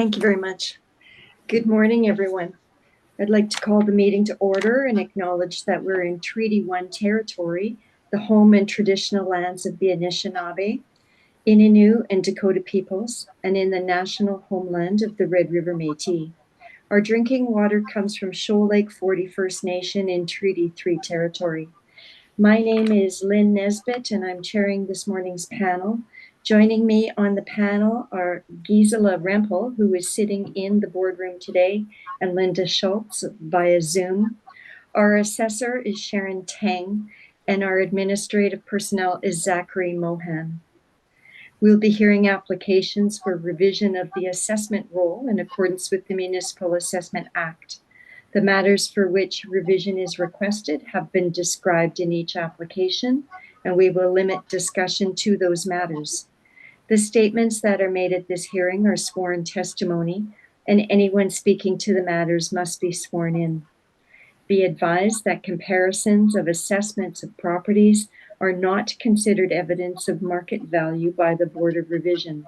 Thank you very much. Good morning, everyone. I'd like to call the meeting to order and acknowledge that we're in Treaty 1 territory, the home and traditional lands of the Anishinaabe, Innu, and Dakota peoples, and in the national homeland of the Red River Métis. Our drinking water comes from Shoal Lake 40 First Nation in Treaty 3 territory. My name is Lynn Nesbitt, and I'm chairing this morning's panel. Joining me on the panel are Gisela Rempel, who is sitting in the boardroom today, and Linda Schultz via Zoom. Our assessor is Sharon Tang, and our administrative personnel is Zachary Mohan. We'll be hearing applications for revision of the assessment roll in accordance with the Municipal Assessment Act. The matters for which revision is requested have been described in each application, and we will limit discussion to those matters. The statements that are made at this hearing are sworn testimony, and anyone speaking to the matters must be sworn in. Be advised that comparisons of assessments of properties are not considered evidence of market value by the Board of Revision.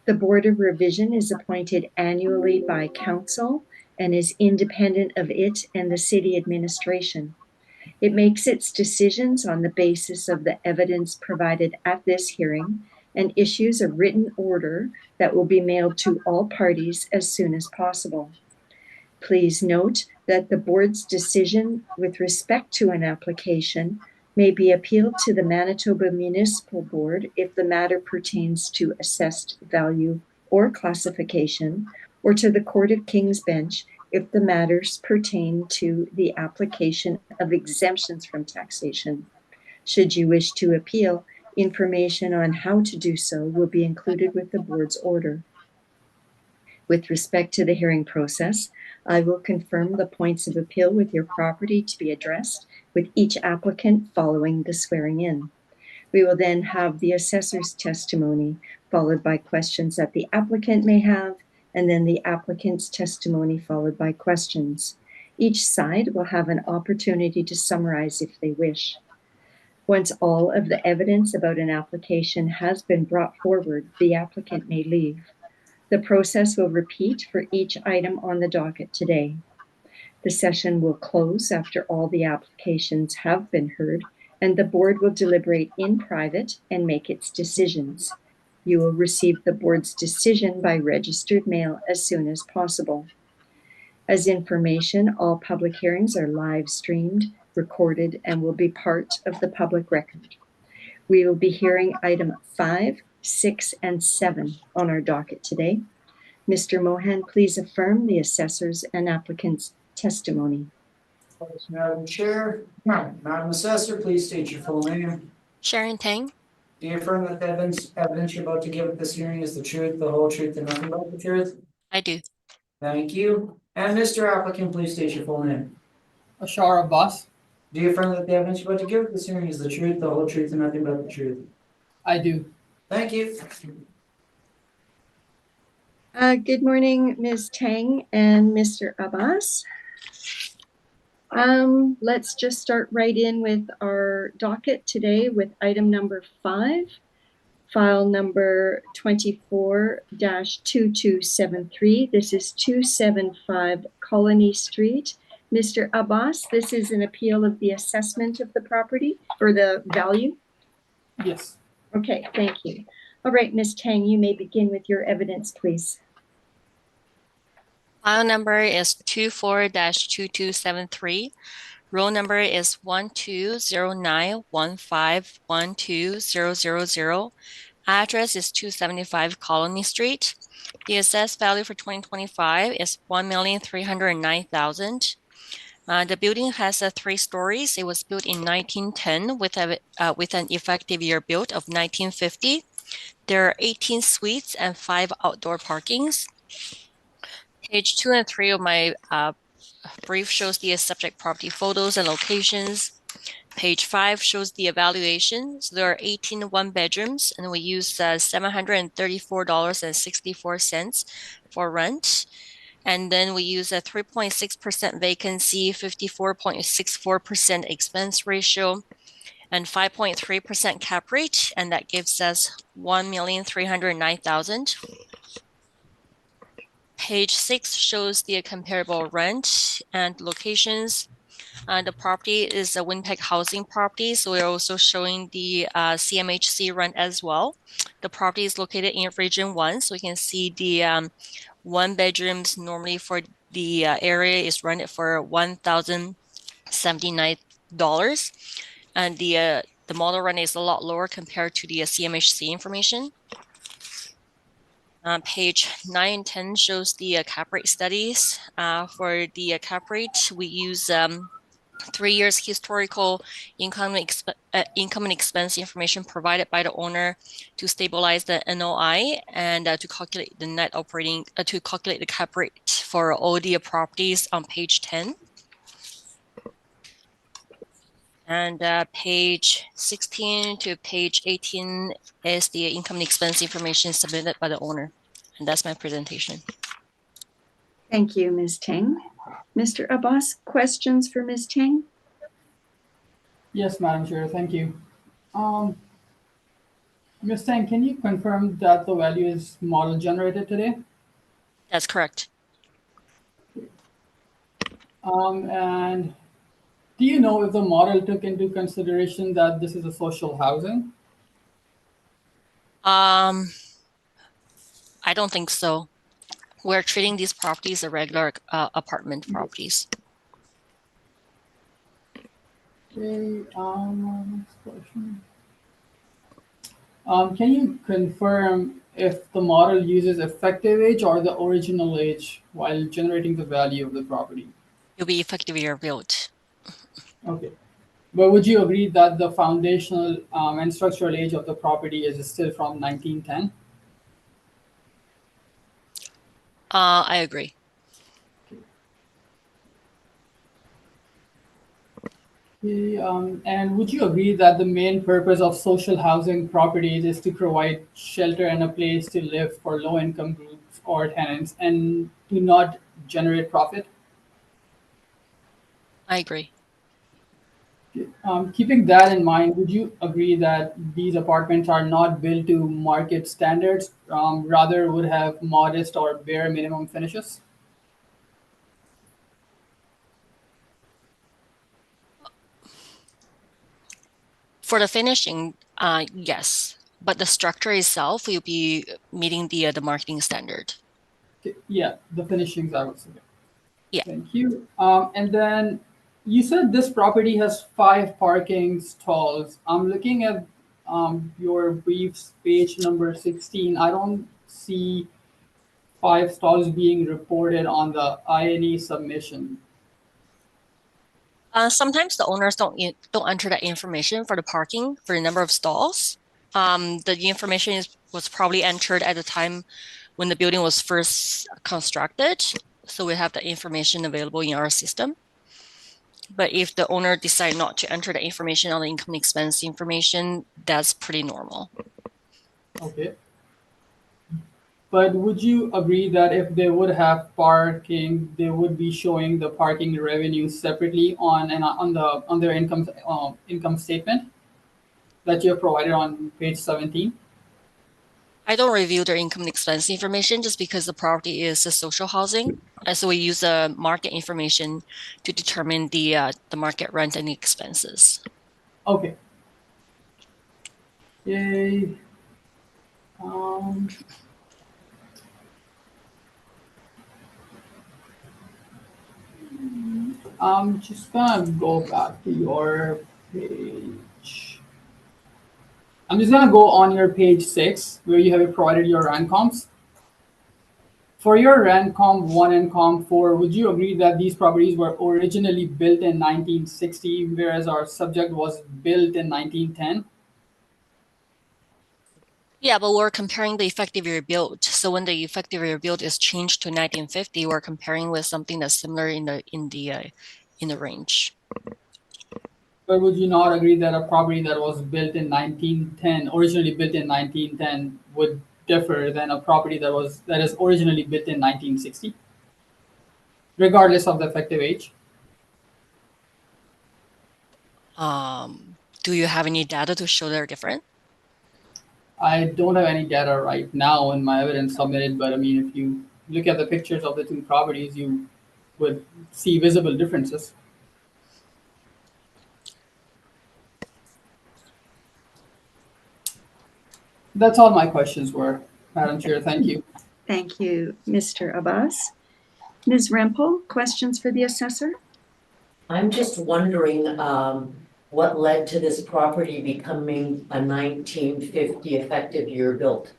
The Board of Revision is appointed annually by Council and is independent of it and the City Administration. It makes its decisions on the basis of the evidence provided at this hearing and issues a written order that will be mailed to all parties as soon as possible. Please note that the Board's decision with respect to an application may be appealed to the Manitoba Municipal Board if the matter pertains to assessed value or classification, or to the Court of King's Bench if the matters pertain to the application of exemptions from taxation. Should you wish to appeal, information on how to do so will be included with the Board's order. With respect to the hearing process, I will confirm the points of appeal with your property to be addressed with each applicant following the swearing in. We will then have the assessor's testimony, followed by questions that the applicant may have, and then the applicant's testimony followed by questions. Each side will have an opportunity to summarize if they wish. Once all of the evidence about an application has been brought forward, the applicant may leave. The process will repeat for each item on the docket today. The session will close after all the applications have been heard, and the Board will deliberate in private and make its decisions. You will receive the Board's decision by registered mail as soon as possible. As information, all public hearings are live streamed, recorded, and will be part of the public record. We will be hearing item 5, 6, and 7 on our docket today. Mr. Mohan, please affirm the assessor's and applicant's testimony. Thanks, Madam Chair. Madam Assessor, please state your full name. Sharon Tang. Do you affirm that the evidence you're about to give at this hearing is the truth, the whole truth, and nothing but the truth? I do. Thank you. And Mr. Applicant, please state your full name. Ashara Abbas. Do you affirm that the evidence you're about to give at this hearing is the truth, the whole truth, and nothing but the truth? I do. Thank you. Good morning, Ms. Tang and Mr. Abbas. Let's just start right in with our docket today with item number 5, file number 24-2273. This is 275 Colony Street. Mr. Abbas, this is an appeal of the assessment of the property or the value? Yes. Okay, thank you. All right, Ms. Tang, you may begin with your evidence, please. File number is 24-2273. Roll number is 1209151200. Address is 275 Colony Street. The assessed value for 2025 is $1,309,000. The building has 3 stories. It was built in 1910 with an effective year built of 1950. There are 18 suites and 5 outdoor parkings. Page 2 and 3 of my brief shows the subject property photos and locations. Page 5 shows the evaluation. So there are 18 one-bedrooms, and we use $734.64 for rent. And then we use a 3.6% vacancy, 54.64% expense ratio, and 5.3% cap rate, and that gives us $1,309,000. Page 6 shows the comparable rent and locations. The property is a Winnipeg housing property, so we're also showing the CMHC rent as well. The property is located in Region 1, so you can see the one bedrooms normally for the area is rented for $1,079, and the model rent is a lot lower compared to the CMHC information. Page 9 and 10 shows the cap rate studies. For the cap rate, we use 3 years historical income and expense information provided by the owner to stabilize the NOI and to calculate the net operating to calculate the cap rate for all the properties on page 10. And page 16 to page 18 is the income and expense information submitted by the owner. And that's my presentation. Thank you, Ms. Tang. Mr. Abbas, questions for Ms. Tang? Yes, Madam Chair, thank you. Ms. Tang, can you confirm that the value is model generated today? That's correct. And do you know if the model took into consideration that this is a social housing? I don't think so. We're treating these properties as regular apartment properties. Okay, next question. Can you confirm if the model uses effective age or the original age while generating the value of the property? It'll be effective year built. Okay. But would you agree that the foundational and structural age of the property is still from 1910? I agree. Okay, and would you agree that the main purpose of social housing properties is to provide shelter and a place to live for low-income groups or tenants and do not generate profit? I agree. Keeping that in mind, would you agree that these apartments are not built to market standards, rather would have modest or bare minimum finishes? For the finishing, yes, but the structure itself will be meeting the marketing standard. Okay, yeah, the finishings I would say. Yeah. Thank you. And then you said this property has 5 parking stalls. I'm looking at your briefs, page number 16. I don't see 5 stalls being reported on the INE submission. Sometimes the owners don't enter that information for the parking for the number of stalls. The information was probably entered at the time when the building was first constructed, so we have the information available in our system. But if the owner decide not to enter the information on the income and expense information, that's pretty normal. Okay. But would you agree that if they would have parking, they would be showing the parking revenue separately on their income statement that you have provided on page 17? I don't review their income and expense information just because the property is a social housing. And so we use the market information to determine the market rent and the expenses. Okay. Yay. I'm just gonna go back to your page. I'm just gonna go on your page 6 where you have provided your rent comps. For your rent comp 1 and comp 4, would you agree that these properties were originally built in 1960, whereas our subject was built in 1910? Yeah, but we're comparing the effective year built. So when the effective year built is changed to 1950, we're comparing with something that's similar in the range. But would you not agree that a property that was built in 1910, originally built in 1910, would differ than a property that is originally built in 1960, regardless of the effective age? Do you have any data to show they're different? I don't have any data right now in my evidence submitted, but I mean, if you look at the pictures of the two properties, you would see visible differences. That's all my questions were, Madam Chair. Thank you. Thank you, Mr. Abbas. Ms. Rempel, questions for the assessor? I'm just wondering, what led to this property becoming a 1950 effective year built?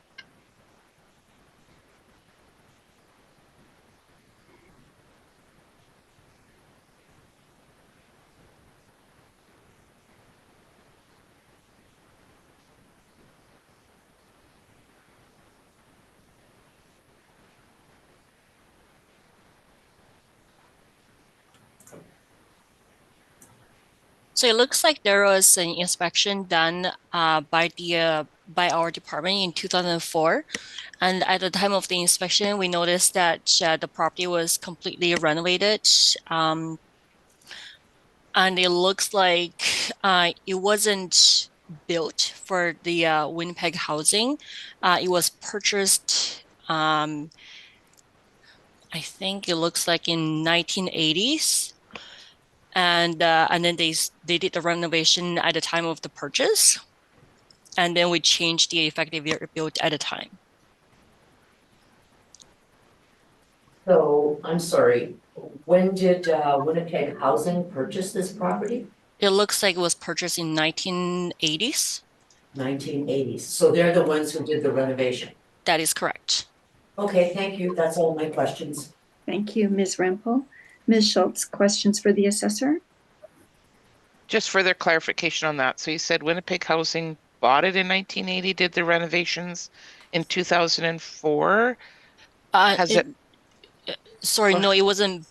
So it looks like there was an inspection done by our department in 2004. And at the time of the inspection, we noticed that the property was completely renovated. And it looks like it wasn't built for the Winnipeg housing. It was purchased, I think it looks like in 1980s. And then they did the renovation at the time of the purchase. And then we changed the effective year built at a time. So, I'm sorry, when did Winnipeg Housing purchase this property? It looks like it was purchased in 1980s. 1980s. So they're the ones who did the renovation. That is correct. Okay, thank you. That's all my questions. Thank you, Ms. Rempel. Ms. Schultz, questions for the assessor? Just further clarification on that. So you said Winnipeg Housing bought it in 1980, did the renovations in 2004? Sorry, no, it wasn't.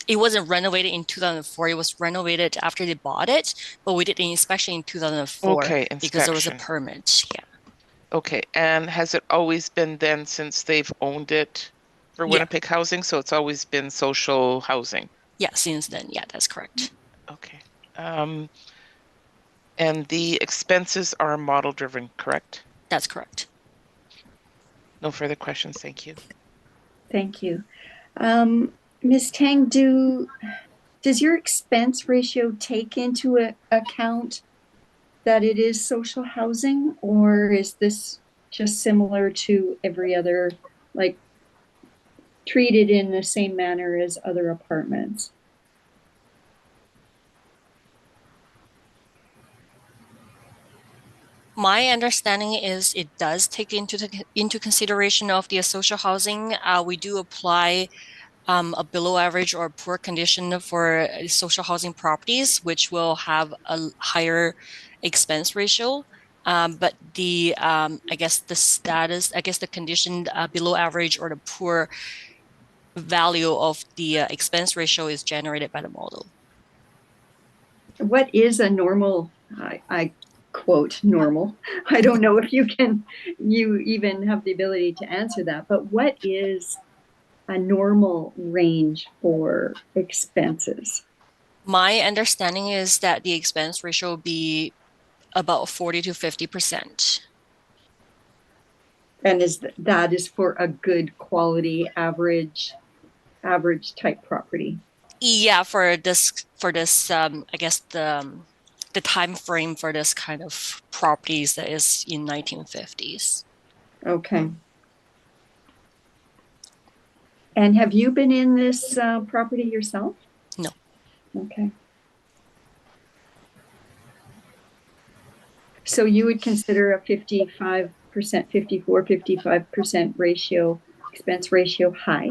It wasn't renovated in 2004. It was renovated after they bought it, but we did the inspection in 2004 Okay, because there was a inspection. permit. Yeah. Okay, and has it always been then since they've owned it for Yeah. Winnipeg Housing? So it's always been social housing? Yeah, since then. Yeah, that's correct. Okay. And the expenses are model driven, correct? That's correct. No further questions. Thank you. Thank you. Ms. Tang, does your expense ratio take into account that it is social housing, or is this just similar to every other, like treated in the same manner as other apartments? My understanding is it does take into consideration of the social housing. We do apply a below average or poor condition for social housing properties, which will have a higher expense ratio. But I guess the condition below average or the poor value of the expense ratio is generated by the model. What is a normal, I quote normal? I don't know if you even have the ability to answer that, but what is a normal range for expenses? My understanding is that the expense ratio will be about 40 to 50%. And that is for a good quality average type property? Yeah, for this, I guess the time frame for this kind of properties that is in 1950s. Okay. And have you been in this property yourself? No. Okay. So you would consider a 55%, 54, 55% ratio, expense ratio high?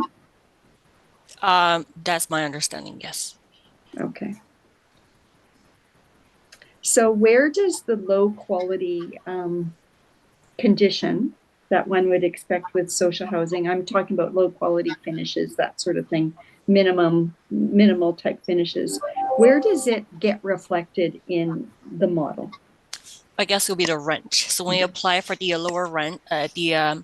That's my understanding, yes. Okay. So where does the low quality condition that one would expect with social housing, I'm talking about low quality finishes, that sort of thing, minimal type finishes, where does it get reflected in the model? I guess it'll be the rent. So when you apply for the lower rent, either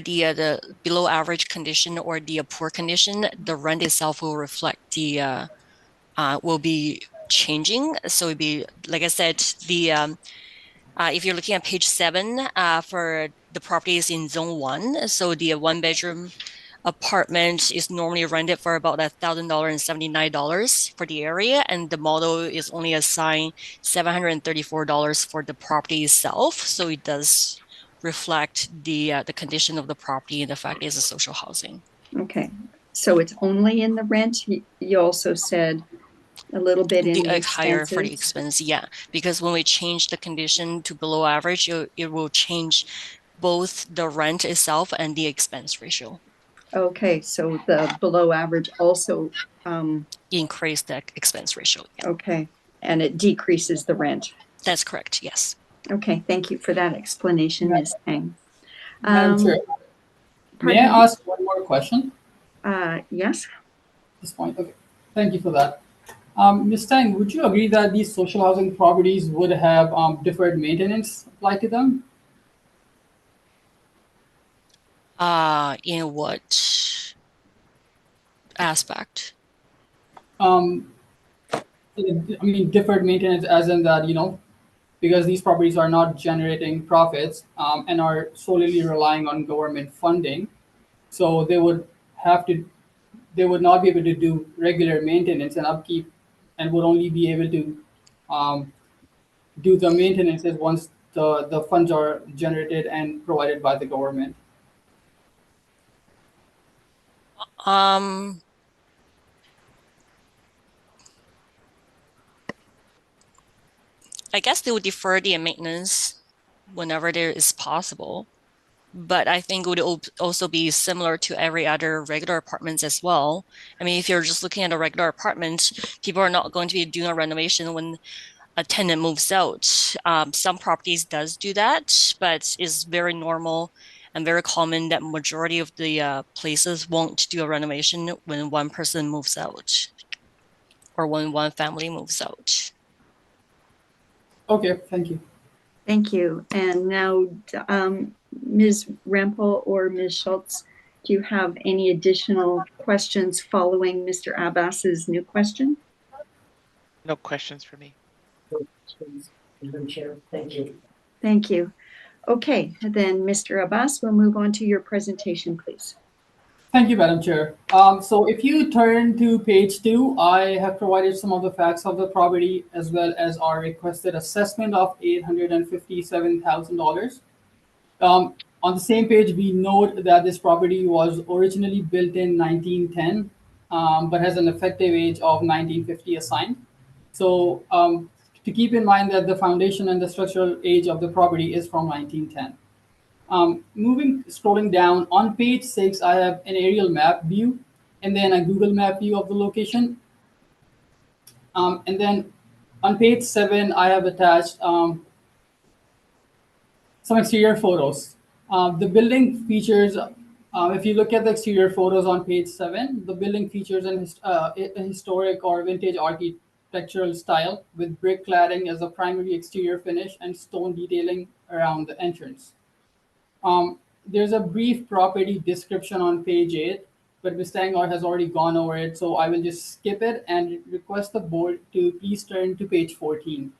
the below average condition or the poor condition, the rent itself will reflect will be changing. So it'd be, like I said, if you're looking at page 7 for the property is in zone 1. So the 1-bedroom apartment is normally rented for about $1,079 for the area, and the model is only assigned $734 for the property itself. So it does reflect the condition of the property and the fact it's a social housing. Okay, so it's only in the rent? You also said a little bit in the Higher for the expenses? expense, yeah, because when we change the condition to below average, it will change both the rent itself and the expense ratio. Okay, so the below average also, Increase the expense ratio. Yeah, okay, and it decreases the rent. that's correct. Yes. Okay, thank you for that explanation, Ms. Tang. Madam Chair, may Pardon I me? ask one more question Yes, at this point? Okay, thank you for that. Ms. Tang, would you agree that these social housing properties would have deferred maintenance applied to them? In what aspect? Um, I mean, deferred maintenance as in that, because these properties are not generating profits and are solely relying on government funding. So they would not be able to do regular maintenance and upkeep and would only be able to um, do the maintenances once the funds are generated and provided by the government. Um, I guess they would defer the maintenance whenever there is possible. But I think it would also be similar to every other regular apartments as well. I mean, if you're just looking at a regular apartment, people are not going to be doing a renovation when a tenant moves out. Some properties does do that, but it's very normal and very common that majority of the places won't do a renovation when one person moves out or when one family moves out. Okay, thank you. thank you. And now, Ms. Rempel or Ms. Schultz, do you have any additional questions following Mr. Abbas's new question? No questions for me. Madam Chair, thank you. Thank you. Okay, then Mr. Abbas, we'll move on to your presentation, please. Thank you, Madam Chair. So if you turn to page 2, I have provided some of the facts of the property as well as our requested assessment of $857,000. On the same page, we note that this property was originally built in 1910, but has an effective age of 1950 assigned. So to keep in mind that the foundation and the structural age of the property is from 1910. Scrolling down on page 6, I have an aerial map view and then a Google map view of the location. And then on page 7, I have attached some exterior photos. The building features, if you look at the exterior photos on page 7, the building features a historic or vintage architectural style with brick cladding as a primary exterior finish and stone detailing around the entrance. There's a brief property description on page 8, but Ms. Tangor has already gone over it, so I will just skip it and request the board to please turn to page 14.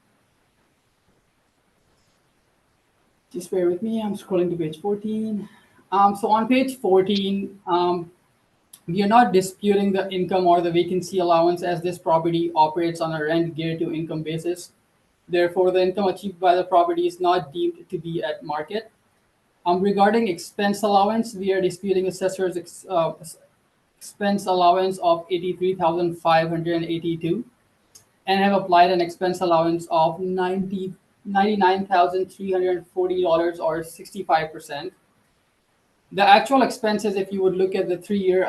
Just bear with me, I'm scrolling to page 14. So on page 14, we are not disputing the income or the vacancy allowance as this property operates on a rent geared to income basis. Therefore, the income achieved by the property is not deemed to be at market. Regarding expense allowance, we are disputing assessor's expense allowance of 83,582 and have applied an expense allowance of $99,340 or 65%. The actual expenses, if you would look at the 3-year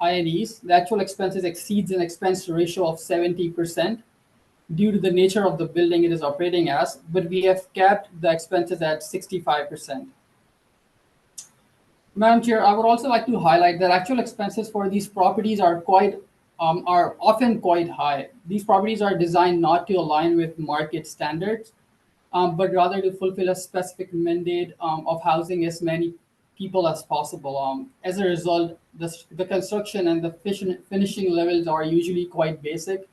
INEs, the actual expenses exceeds an expense ratio of 70% due to the nature of the building it is operating as, but we have capped the expenses at 65%. Madam Chair, I would also like to highlight that actual expenses for these properties are often quite high. These properties are designed not to align with market standards, but rather to fulfill a specific mandate of housing as many people as possible. As a result, the construction and the finishing levels are usually quite basic,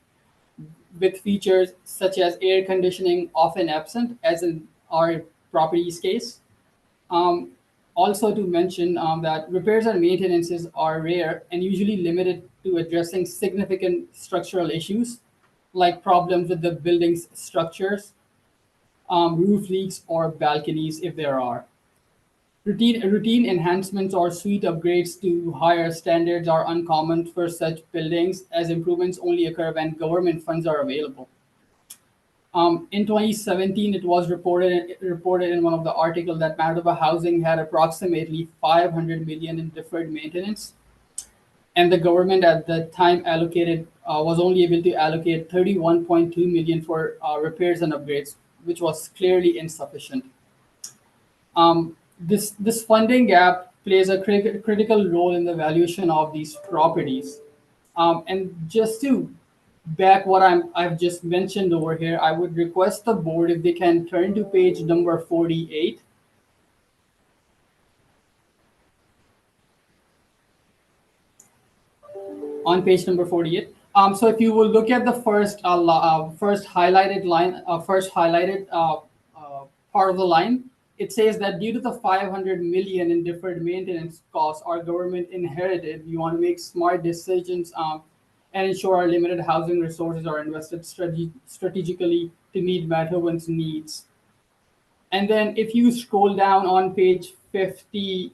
with features such as air conditioning often absent, as in our property's case. Um, Also to mention that repairs and maintenances are rare and usually limited to addressing significant structural issues like problems with the building's structures, roof leaks, or balconies if there are. Routine enhancements or suite upgrades to higher standards are uncommon for such buildings, as improvements only occur when government funds are available. In 2017, it was reported in one of the articles that Manitoba Housing had approximately 500 million in deferred maintenance, and the government at the time allocated was only able to allocate 31.2 million for repairs and upgrades, which was clearly insufficient. This funding gap plays a critical role in the valuation of these properties. And just to back what I've just mentioned over here, I would request the board if they can turn to page number 48. On page number 48. So if you will look at the first highlighted line, part of the line, it says that due to the 500 million in deferred maintenance costs our government inherited, we want to make smart decisions and ensure our limited housing resources are invested strategically to meet Manitobans' needs. And then if you scroll down on page 50,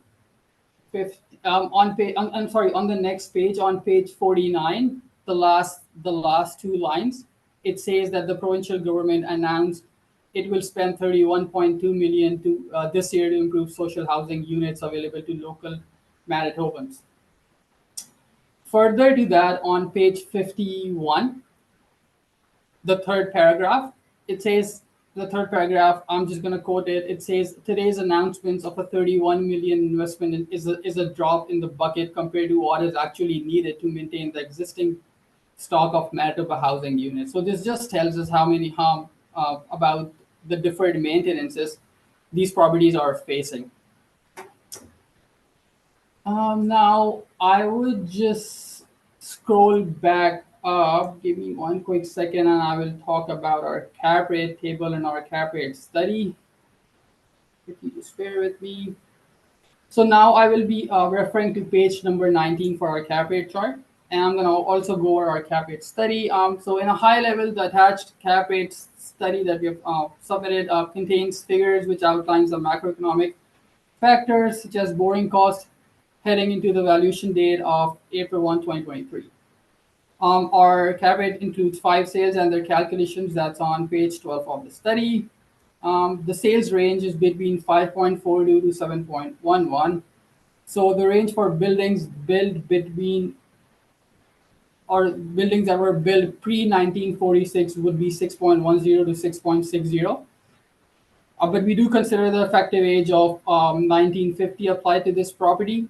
I'm sorry, on the next page, on page 49, the last two lines, it says that the provincial government announced it will spend 31.2 million to this year to improve social housing units available to local Manitobans. Further to that, on page 51, the third paragraph, it says, the third paragraph, I'm just going to quote it. It says, today's announcements of a 31 million investment is a drop in the bucket compared to what is actually needed to maintain the existing stock of Manitoba housing units. So this just tells us how many about the deferred maintenances these properties are facing. Now I would just scroll back up. Give me one quick second, and I will talk about our cap rate table and our cap rate study. If you just bear with me. So now I will be referring to page number 19 for our cap rate chart. And I'm going to also go over our cap rate study. So in a high level, the attached cap rate study that we have submitted contains figures which outlines the macroeconomic factors such as borrowing costs heading into the valuation date of April 1, 2023. Our cap rate includes 5 sales and their calculations. That's on page 12 of the study. The sales range is between 5.42 to 7.11. So the range for buildings built between or buildings that were built pre-1946 would be 6.10 to 6.60. But we do consider the effective age of 1950 applied to this property.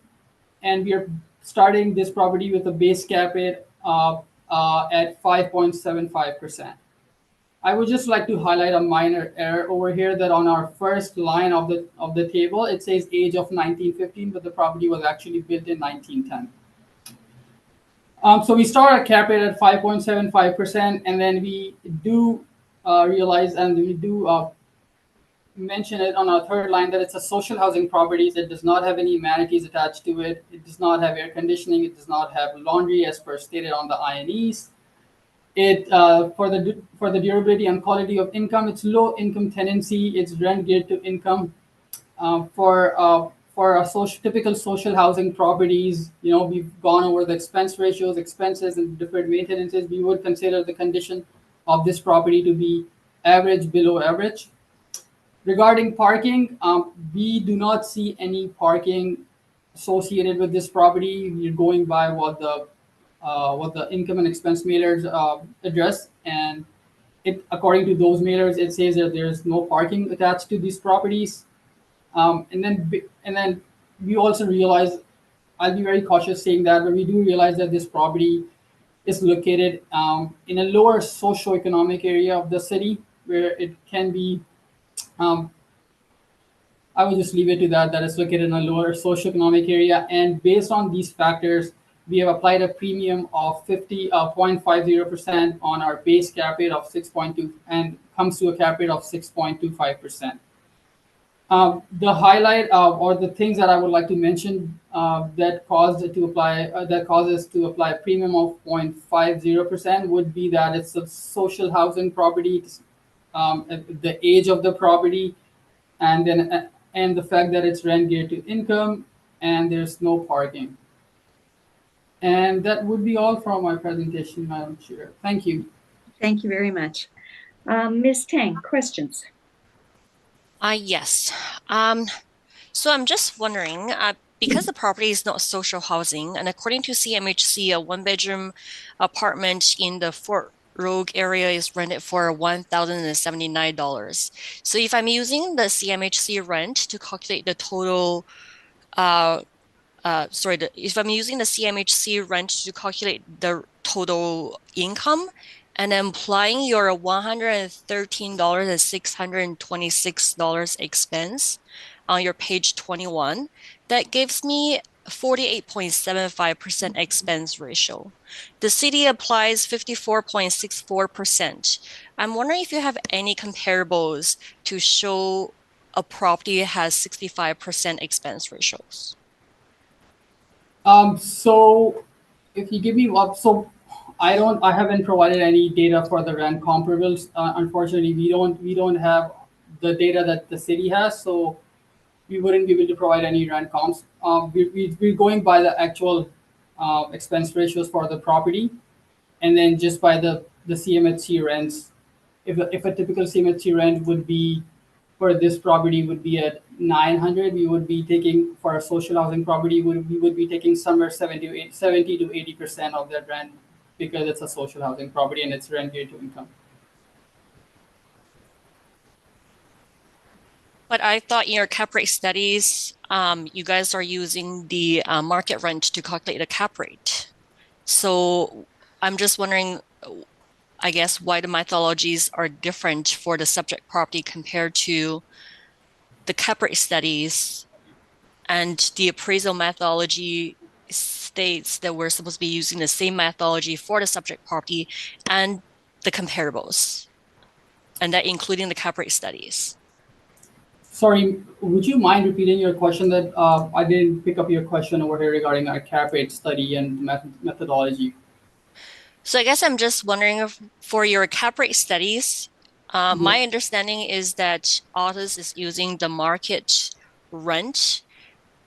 And we are starting this property with a base cap rate at 5.75%. I would just like to highlight a minor error over here that on our first line of the table, it says age of 1915, but the property was actually built in 1910. So we start our cap rate at 5.75%, and then we do realize and we do mention it on our third line that it's a social housing properties. It does not have any amenities attached to it. It does not have air conditioning. It does not have laundry as per stated on the INEs. It for the durability and quality of income, it's low income tenancy. It's rent geared to income. For a typical social housing properties, we've gone over the expense ratios, expenses, and deferred maintenances. We would consider the condition of this property to be average, below average. Regarding parking, we do not see any parking associated with this property. We're going by what the income and expense mailers address, and according to those mailers, it says that there's no parking attached to these properties. And then we also realize, I'll be very cautious saying that, but we do realize that this property is located in a lower socioeconomic area of the city where it can be. I will just leave it to that it's located in a lower socioeconomic area. And based on these factors, we have applied a premium of 0.50% on our base cap rate of 6.2 and comes to a cap rate of 6.25%. The highlight or the things that I would like to mention that caused it to apply that causes to apply a premium of 0.50% would be that it's a social housing property, the age of the property, and then and the fact that it's rent geared to income and there's no parking. And that would be all from my presentation, Madam Chair. Thank you. Thank you very much. Ms. Tang, questions? Yes. So I'm just wondering, because the property is not social housing, and according to CMHC, a one-bedroom apartment in the Fort Rogue area is rented for $1,079. So if I'm using the CMHC rent to calculate the total, if I'm using the CMHC rent to calculate the total income and applying your $113 and $626 expense on your page 21, that gives me 48.75% expense ratio. The city applies 54.64%. I'm wondering if you have any comparables to show a property has 65% expense ratios. So if you give me up, so I haven't provided any data for the rent comparables. Unfortunately, we don't have the data that the city has, so we wouldn't be able to provide any rent comps. We're going by the actual expense ratios for the property, and then just by the CMHC rents. If a typical CMHC rent would be for this property would be at 900, we would be taking for a social housing property we would be taking somewhere 70 to 80% of that rent because it's a social housing property and it's rent geared to income. But I thought in your cap rate studies, you guys are using the market rent to calculate the cap rate. So I'm just wondering, I guess, why the methodologies are different for the subject property compared to the cap rate studies, and the appraisal methodology states that we're supposed to be using the same methodology for the subject property and the comparables, and that including the cap rate studies. Sorry, would you mind repeating your question? That I didn't pick up your question over here regarding our cap rate study and methodology. So I guess I'm just wondering if for your cap rate studies, my understanding is that Autos is using the market rent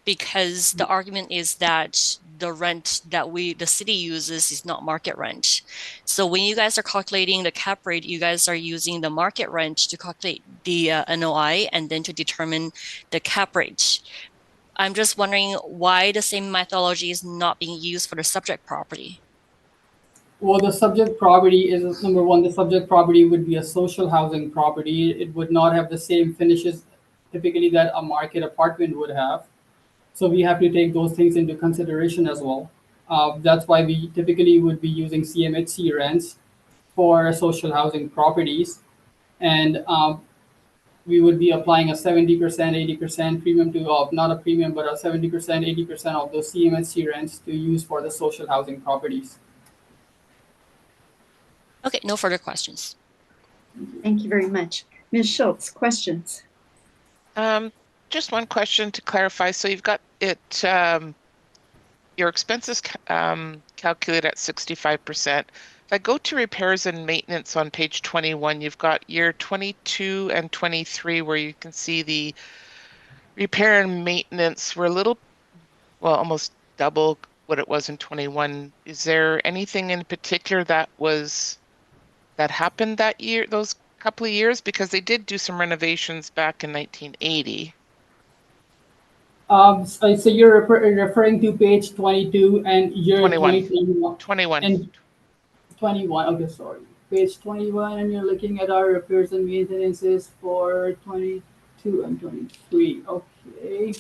because the argument is that the rent that the city uses is not market rent. So when you guys are calculating the cap rate, you guys are using the market rent to calculate the NOI and then to determine the cap rate. I'm just wondering why the same methodology is not being used for the subject property. Well, the subject property is number one. The subject property would be a social housing property. It would not have the same finishes typically that a market apartment would have. So we have to take those things into consideration as well. That's why we typically would be using CMHC rents for social housing properties, and we would be applying a 70%, 80% premium to not a premium, but a 70%, 80% of those CMHC rents to use for the social housing properties. Okay, no further questions. Thank you very much. Ms. Schultz, questions? Just one question to clarify. So you've got it, your expenses calculate at 65%. If I go to repairs and maintenance on page 21, you've got year 22 and 23 where you can see the repair and maintenance were a little, well, almost double what it was in 21. Is there anything in particular that happened that year, those couple of years? Because they did do some renovations back in 1980. So you're referring to page 22 and year 21. 2021. And 21, okay, sorry. Page 21, and you're looking at our repairs and maintenances for 22 and 23. Okay.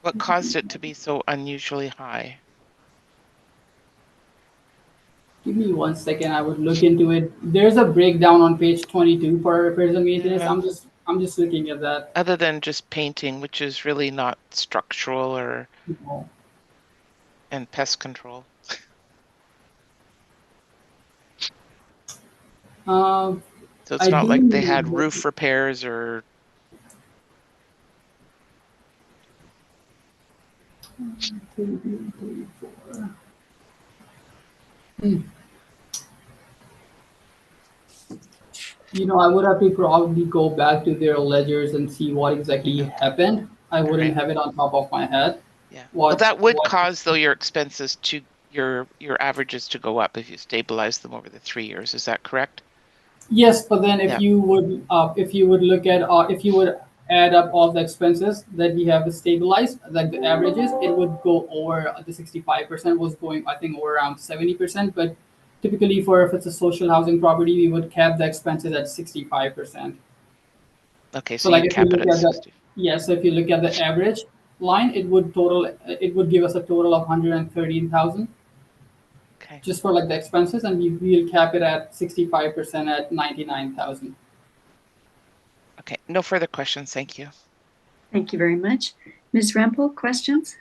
What caused it to be so unusually high? Give me 1 second. I would look into it. There's a breakdown on page 22 for repairs and maintenance. Yeah. I'm just looking at that. Other than just painting, which is really not structural or No. and pest control. Uh, So it's I not do like they had remember- roof repairs or 33, 34. Hmm. I would have to probably go back to their ledgers and see what exactly Okay. happened. I wouldn't Right. have it on top of my head. Yeah. Well, that would What? cause though your expenses to your averages to go up if you stabilize them over the 3 years. Is that correct? Yes, but then Yeah. if you would look at, if you would add up all the expenses that we have stabilized, like the averages, it would go over the 65% was going, I think, over around 70%. But typically, for if it's a social housing property, we would cap the expenses at 65%. Okay. So, So like you'd if you cap it look at at the 60. so if you look at the average line, it would give us a total of 113,000 Okay. just for like the expenses, and we'll cap it at 65% at 99,000. Okay. No further questions. Thank you. Thank you very much. Ms. Rempel, questions?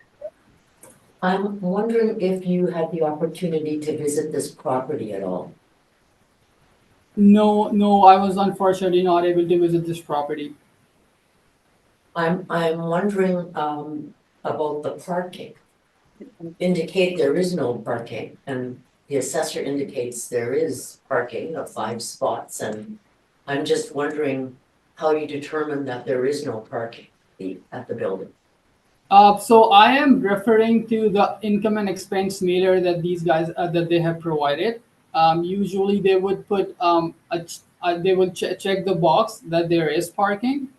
I'm wondering if you had the opportunity to visit this property at all. No, no, I was unfortunately not able to visit this property. I'm wondering, about the parking. Indicate there is no parking, and the assessor indicates there is parking of 5 spots, and I'm just wondering how you determine that there is no parking at the building. So I am referring to the income and expense mailer that these guys that they have provided. Usually they would put they will check the box that there is parking,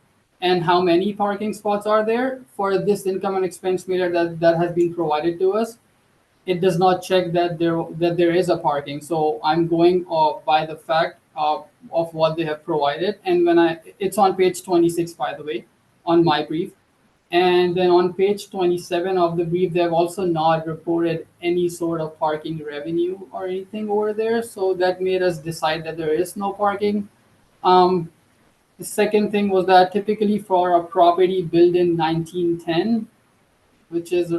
and how many parking spots are there for this income and expense mailer that has been provided to us. It does not check that there is a parking. So I'm going by the fact of what they have provided, and it's on page 26, by the way, on my brief. And then on page 27 of the brief, they've also not reported any sort of parking revenue or anything over there. So that made us decide that there is no parking. Um, the second thing was that typically for a property built in 1910, which is,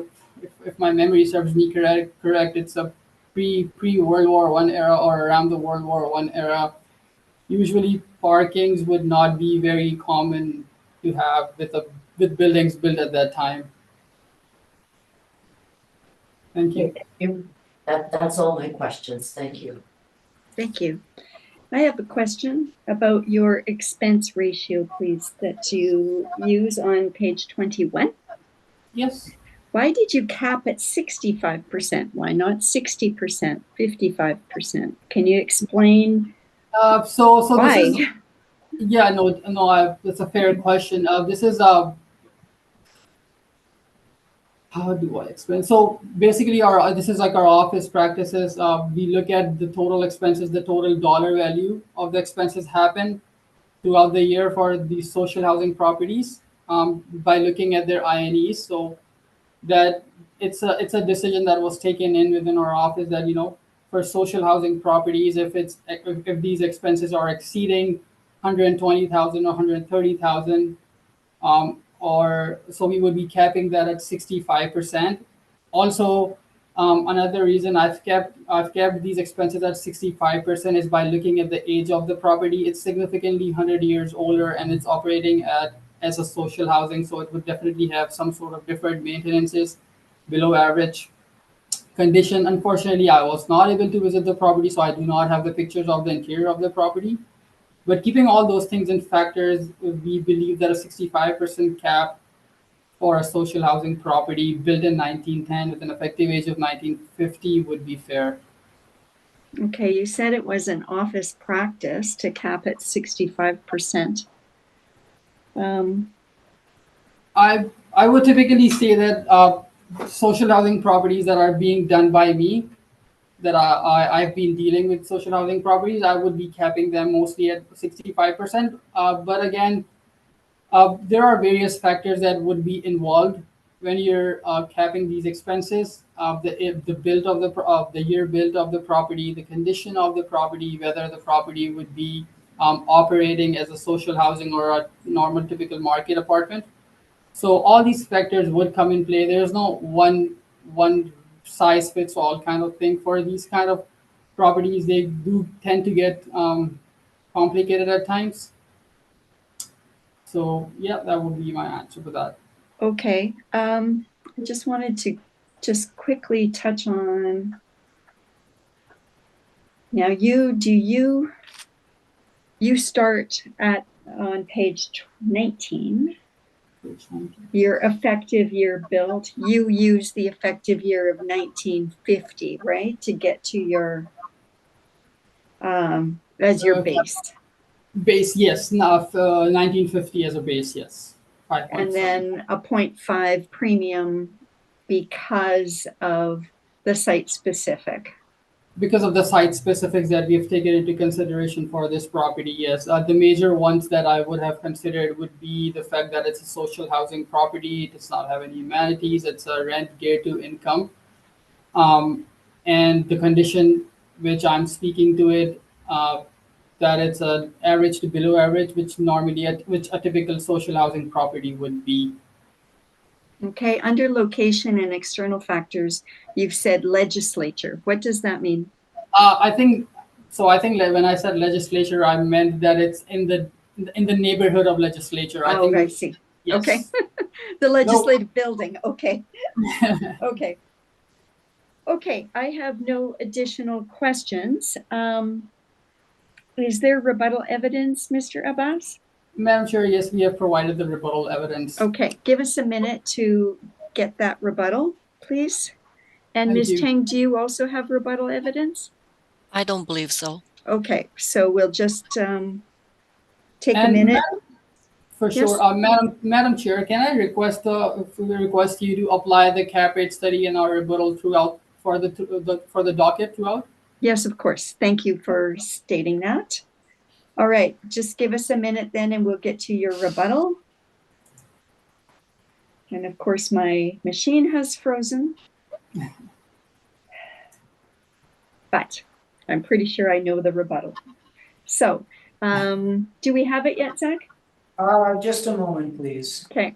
if my memory serves me correct, it's a pre World War One era or around the World War One era. Usually, parkings would not be very common to have with buildings built at that time. Thank you. That's all my questions. Thank you. Thank you. I have a question about your expense ratio, please, that you use on page 21. Yes. Why did you cap at 65%? Why not 60%, 55%? Can you explain So this why? is, yeah, no, that's a fair question. This is how do I explain? So basically, our this is like our office practices. We look at the total expenses, the total dollar value of the expenses happen throughout the year for these social housing properties, by looking at their INEs. So that it's a decision that was taken in within our office that, for social housing properties, if these expenses are exceeding 120,000 or 130,000, or so we would be capping that at 65%. Also, another reason I've kept these expenses at 65% is by looking at the age of the property. It's significantly 100 years older, and it's operating as a social housing, so it would definitely have some sort of deferred maintenances below average condition. Unfortunately, I was not able to visit the property, so I do not have the pictures of the interior of the property. But keeping all those things in factors, we believe that a 65% cap for a social housing property built in 1910 with an effective age of 1950 would be fair. Okay, you said it was an office practice to cap at 65%. I would typically say that social housing properties that are being done by me, that I've been dealing with social housing properties, I would be capping them mostly at 65%. But again, there are various factors that would be involved when you're capping these expenses. The build of the year build of the property, the condition of the property, whether the property would be operating as a social housing or a normal typical market apartment. So all these factors would come in play. There's no one size fits all kind of thing for these kind of properties. They do tend to get complicated at times. So yeah, that would be my answer for that. Okay. I just wanted to just quickly touch on. Now you start on page 19. Your effective year built, you use the effective year of 1950, right? To get to your, as your base. Base, yes. Now, 1950 as a base, yes. 5.7. And then a 0.5 premium because of the site specific. Because of the site specifics that we have taken into consideration for this property, yes. The major ones that I would have considered would be the fact that it's a social housing property, it does not have any amenities, it's a rent geared to income. And the condition which I'm speaking to it, that it's an average to below average, which normally which a typical social housing property would be. Okay, under location and external factors, you've said legislature. What does that mean? I think so. I think when I said legislature, I meant that it's in the neighborhood of legislature. I think I see. yes. Okay. The legislative building. Okay. Okay. Okay, I have no additional questions. Is there rebuttal evidence, Mr. Abbas? Madam Chair, yes, we have provided the rebuttal evidence. Okay, give us a minute to get that rebuttal, please. And Thank Ms. you. Tang, do you also have rebuttal evidence? I don't believe so. Okay, so we'll just take a And minute. for Yes. sure, Madam Chair, can I request you to apply the cap rate study and our rebuttal throughout for the docket throughout? Yes, of course. Thank you for stating that. All right, just give us a minute then and we'll get to your rebuttal. And of course, my machine has frozen. But I'm pretty sure I know the rebuttal. So, do we have it yet, Zach? Just a moment, please. Okay.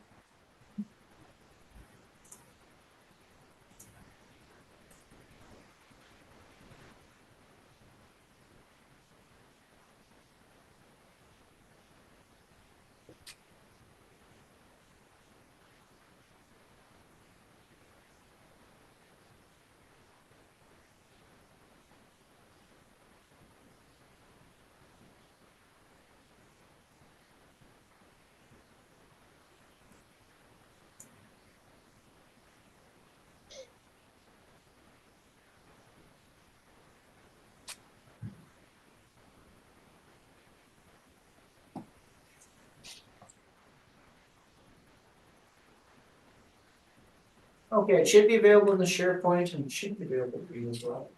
Okay, it should be available in the SharePoint and it should be available for you as well.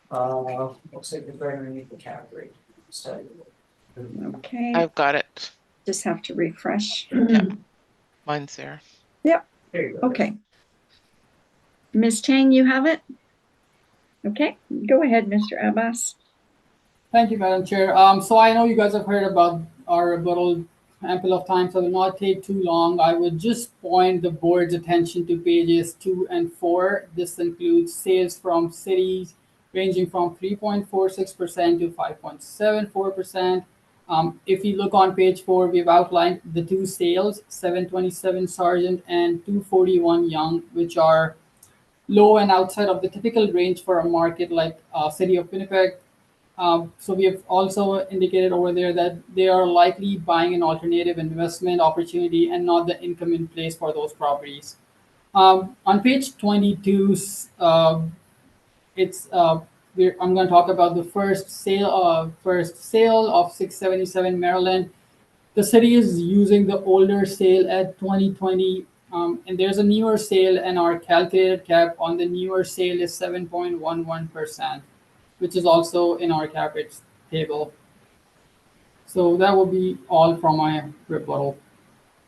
Looks like it's right underneath the cap rate study. Okay. I've got it. Just have to refresh. Mine's there. Yep. There you go. Okay. Ms. Chang, you have it? Okay, go ahead, Mr. Abbas. Thank you, Madam Chair. So I know you guys have heard about our rebuttal ample of time, so it will not take too long. I would just point the board's attention to pages 2 and 4. This includes sales from cities ranging from 3.46% to 5.74%. If you look on page 4, we've outlined the two sales, 727 Sargent and 241 Young, which are low and outside of the typical range for a market like City of Winnipeg. So we have also indicated over there that they are likely buying an alternative investment opportunity and not the income in place for those properties. On page 22, it's I'm going to talk about the first sale of 677 Maryland. The city is using the older sale at 2020, and there's a newer sale, and our calculated cap on the newer sale is 7.11%, which is also in our cap rates table. So that will be all from my rebuttal.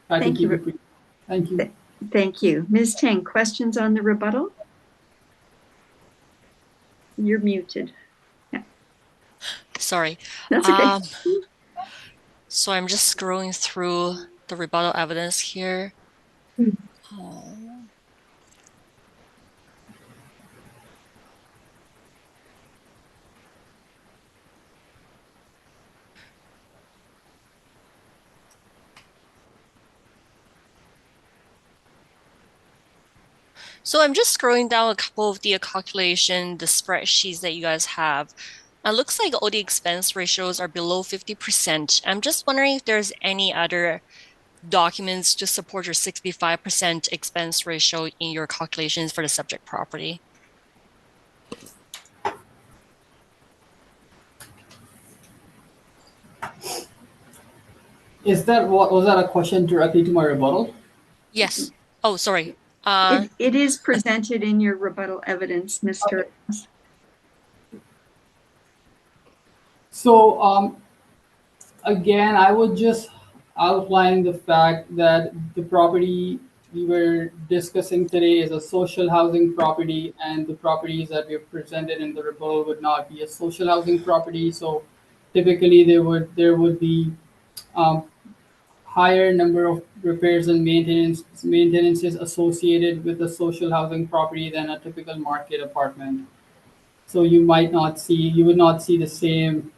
Thank you. Thank you. Thank you. Ms. Tang, questions on the rebuttal? You're muted. Yeah. Sorry. That's okay. So I'm just scrolling through the rebuttal evidence here. So I'm just scrolling down a couple of the calculation, the spreadsheets that you guys have. It looks like all the expense ratios are below 50%. I'm just wondering if there's any other documents to support your 65% expense ratio in your calculations for the subject property. Is that what was that a question directly to my rebuttal? Yes. Oh, sorry. It is presented in your rebuttal evidence, Mr. So again, I would just outline the fact that the property we were discussing today is a social housing property, and the properties that we have presented in the rebuttal would not be a social housing property. So typically, there would be um, higher number of repairs and maintenances associated with a social housing property than a typical market apartment. So you would not see the same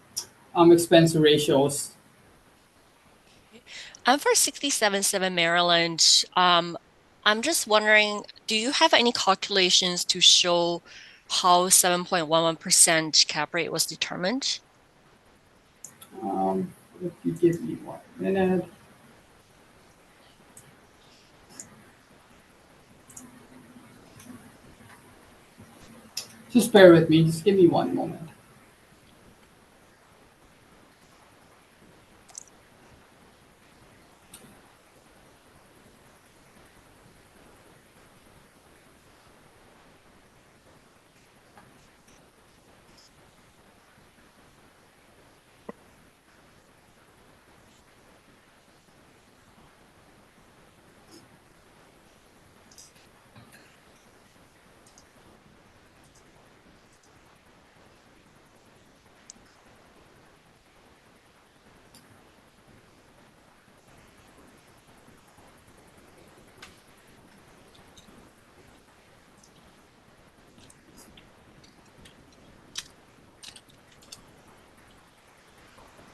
expense ratios. I'm for 67.7 Maryland. I'm just wondering, do you have any calculations to show how 7.11% cap rate was determined? If you give me 1 minute. Just bear with me. Just give me 1 moment.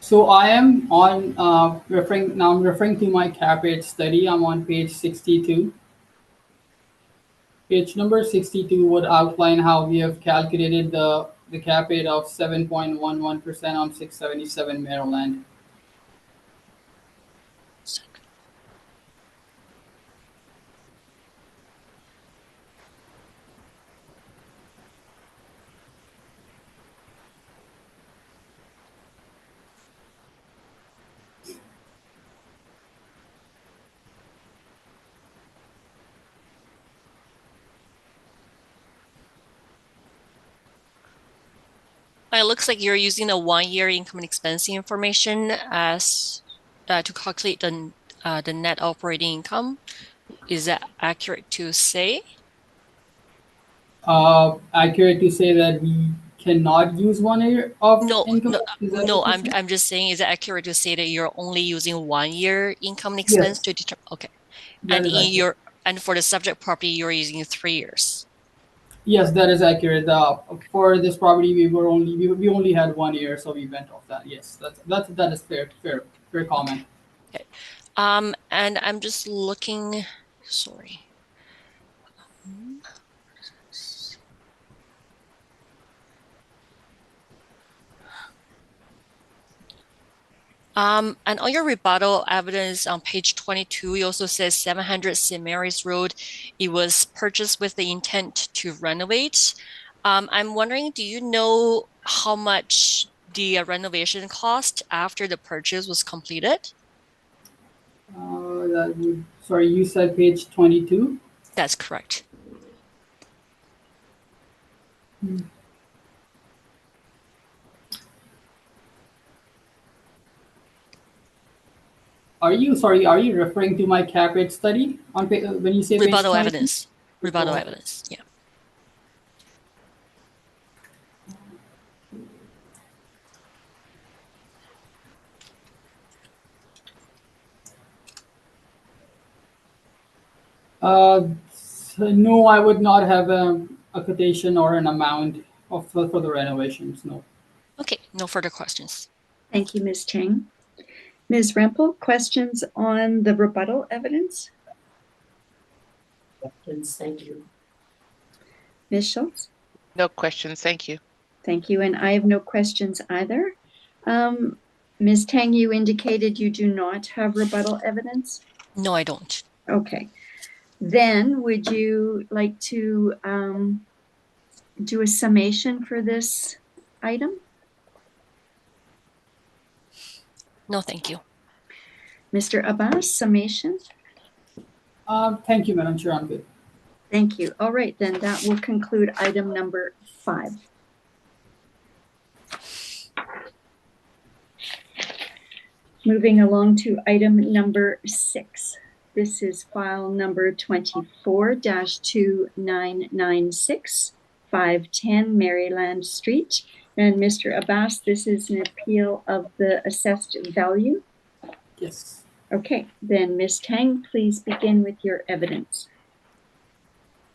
So I am on referring now. I'm referring to my cap rate study. I'm on page 62. Page number 62 would outline how we have calculated the cap rate of 7.11% on 677 Maryland. It looks like you're using the 1 year income and expense information as to calculate the net operating income. Is that accurate to say? Accurate to say that we cannot use 1 year of No, income? no, Is that no. what you're saying? I'm just saying, is it accurate to say that you're only using 1 year income and expense Yes, to determine? Okay, that and is in accurate. your and for the subject property, you're using 3 years. Yes, that is accurate. For this property, we only had 1 year, so we went off that. Yes, that is fair comment. Okay. And I'm just looking. Sorry. And on your rebuttal evidence on page 22, it also says 700 St. Mary's Road. It was purchased with the intent to renovate. I'm wondering, do you know how much the renovation cost after the purchase was completed? Sorry, you said page 22. That's correct. Are you referring to my cap rate study when you say page Rebuttal 22? evidence. Rebuttal evidence. Yeah. So no, I would not have a quotation or an amount for the renovations. No. Okay. No further questions. Thank you, Ms. Chang. Ms. Rempel, questions on the rebuttal evidence? Questions, thank you. Ms. Schultz? No questions, thank you. Thank you, and I have no questions either. Ms. Tang, you indicated you do not have rebuttal evidence? No, I don't. Okay. Then would you like to do a summation for this item? No, thank you. Mr. Abbas, summation? Thank you, Madam Chair. I'm good. Thank you. All right, then that will conclude item number 5. Moving along to item number 6. This is file number 24-2996, 510 Maryland Street. And Mr. Abbas, this is an appeal of the assessed value. Yes. Okay, then Ms. Tang, please begin with your evidence.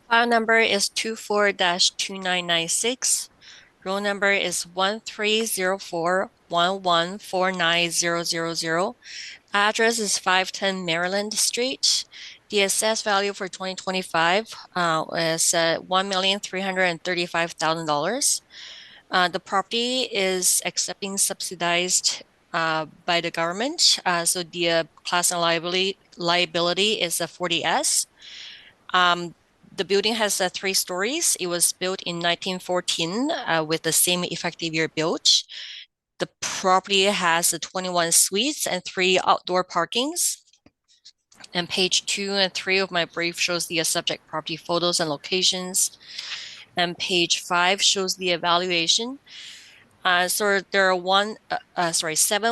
File number is 24-2996. Roll number is 130411490000. Address is 510 Maryland Street. The assessed value for 2025 is $1,335,000. The property is accepting subsidized by the government. So the class and liability is a 40S. The building has 3 stories. It was built in 1914 with the same effective year built. The property has 21 suites and 3 outdoor parkings. And page 2 and 3 of my brief shows the subject property photos and locations. And page 5 shows the evaluation. So there are 7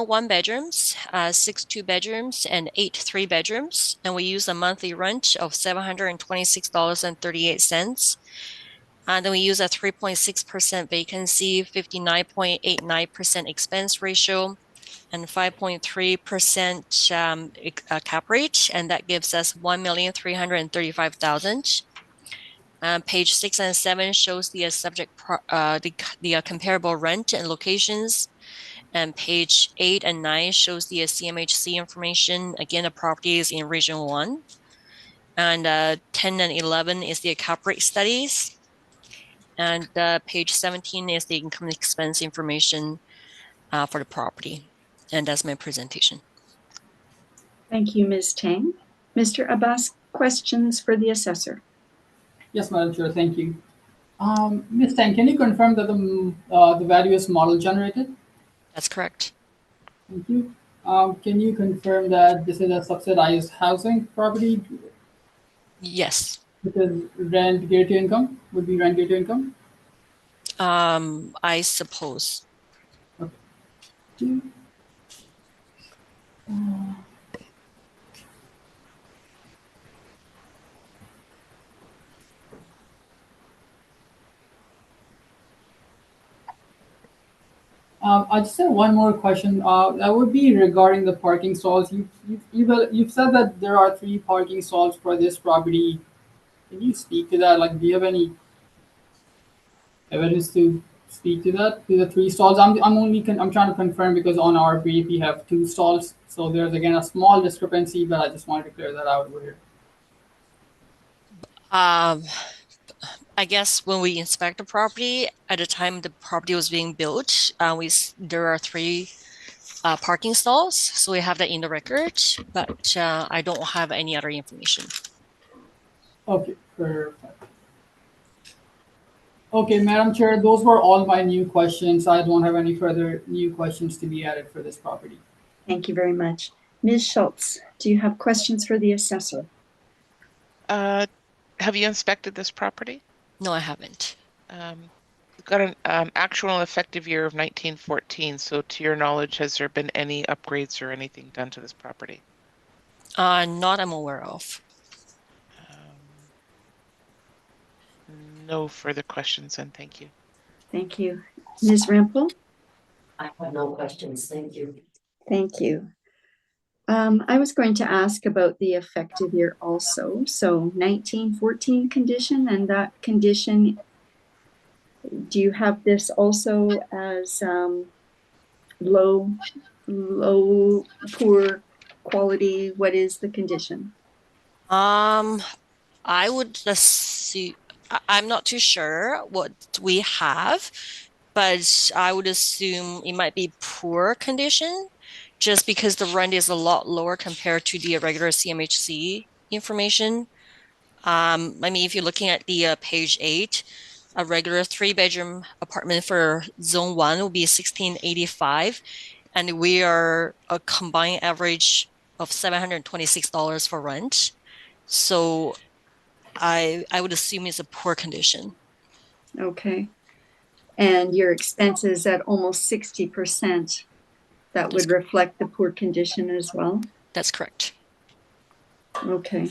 1-bedrooms, 6 2-bedrooms, and 8 3-bedrooms. And we use a monthly rent of $726.38. Then we use a 3.6% vacancy, 59.89% expense ratio, and 5.3% cap rate, and that gives us $1,335,000. Page 6 and 7 shows the comparable rent and locations, and page 8 and 9 shows the CMHC information. Again, the property is in Region 1, and 10 and 11 is the cap rate studies, and page 17 is the income expense information for the property. And that's my presentation. Thank you, Ms. Tang. Mr. Abbas, questions for the assessor? Yes, Madam Chair. Thank you. Ms. Tang, can you confirm that the value is model generated? That's correct. Thank you. Can you confirm that this is a subsidized housing property? Yes. Because rent geared to income would be rent geared to income? I suppose. Okay. I just have one more question. That would be regarding the parking stalls. You've said that there are 3 parking stalls for this property. Can you speak to that? Like, do you have any evidence to speak to that? To the 3 stalls? I'm trying to confirm because on our brief we have 2 stalls. So there's again a small discrepancy, but I just wanted to clear that out over here. I guess when we inspect the property, at the time the property was being built, there are 3 parking stalls. So we have that in the record, but I don't have any other information. Okay, perfect. Okay, Madam Chair, those were all my new questions. I don't have any further new questions to be added for this property. Thank you very much. Ms. Schultz, do you have questions for the assessor? Have you inspected this property? No, I haven't. We've got an actual effective year of 1914. So to your knowledge, has there been any upgrades or anything done to this property? Not I'm aware of. No further questions, and thank you. Thank you. Ms. Rempel? I have no questions, thank you. Thank you. I was going to ask about the effective year also. So 1914 condition, and that condition, do you have this also as low, poor quality? What is the condition? I would I'm not too sure what we have, but I would assume it might be poor condition just because the rent is a lot lower compared to the regular CMHC information. I mean, if you're looking at the page 8, a regular 3-bedroom apartment for zone 1 will be 1685, and we are a combined average of $726 for rent. So I would assume it's a poor condition. Okay. And your expenses at almost 60%, that would reflect the poor condition as well? That's correct. Okay.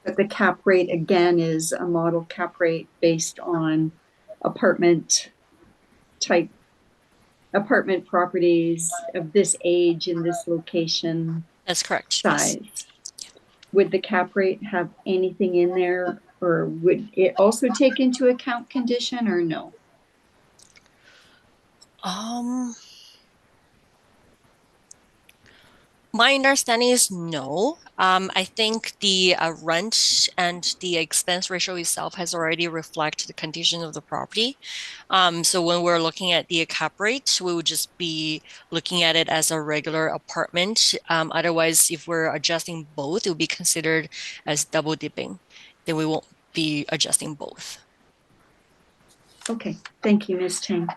But the cap rate again is a model cap rate based on apartment type, apartment properties of this age in this location That's correct. Yes. size. Would the cap rate have anything in there, or would it also take into account condition, or no? My understanding is no. I think the rent and the expense ratio itself has already reflected the condition of the property. So when we're looking at the cap rate, we would just be looking at it as a regular apartment. Otherwise, if we're adjusting both, it would be considered as double dipping. Then we won't be adjusting both. Okay, thank you, Ms. Chang.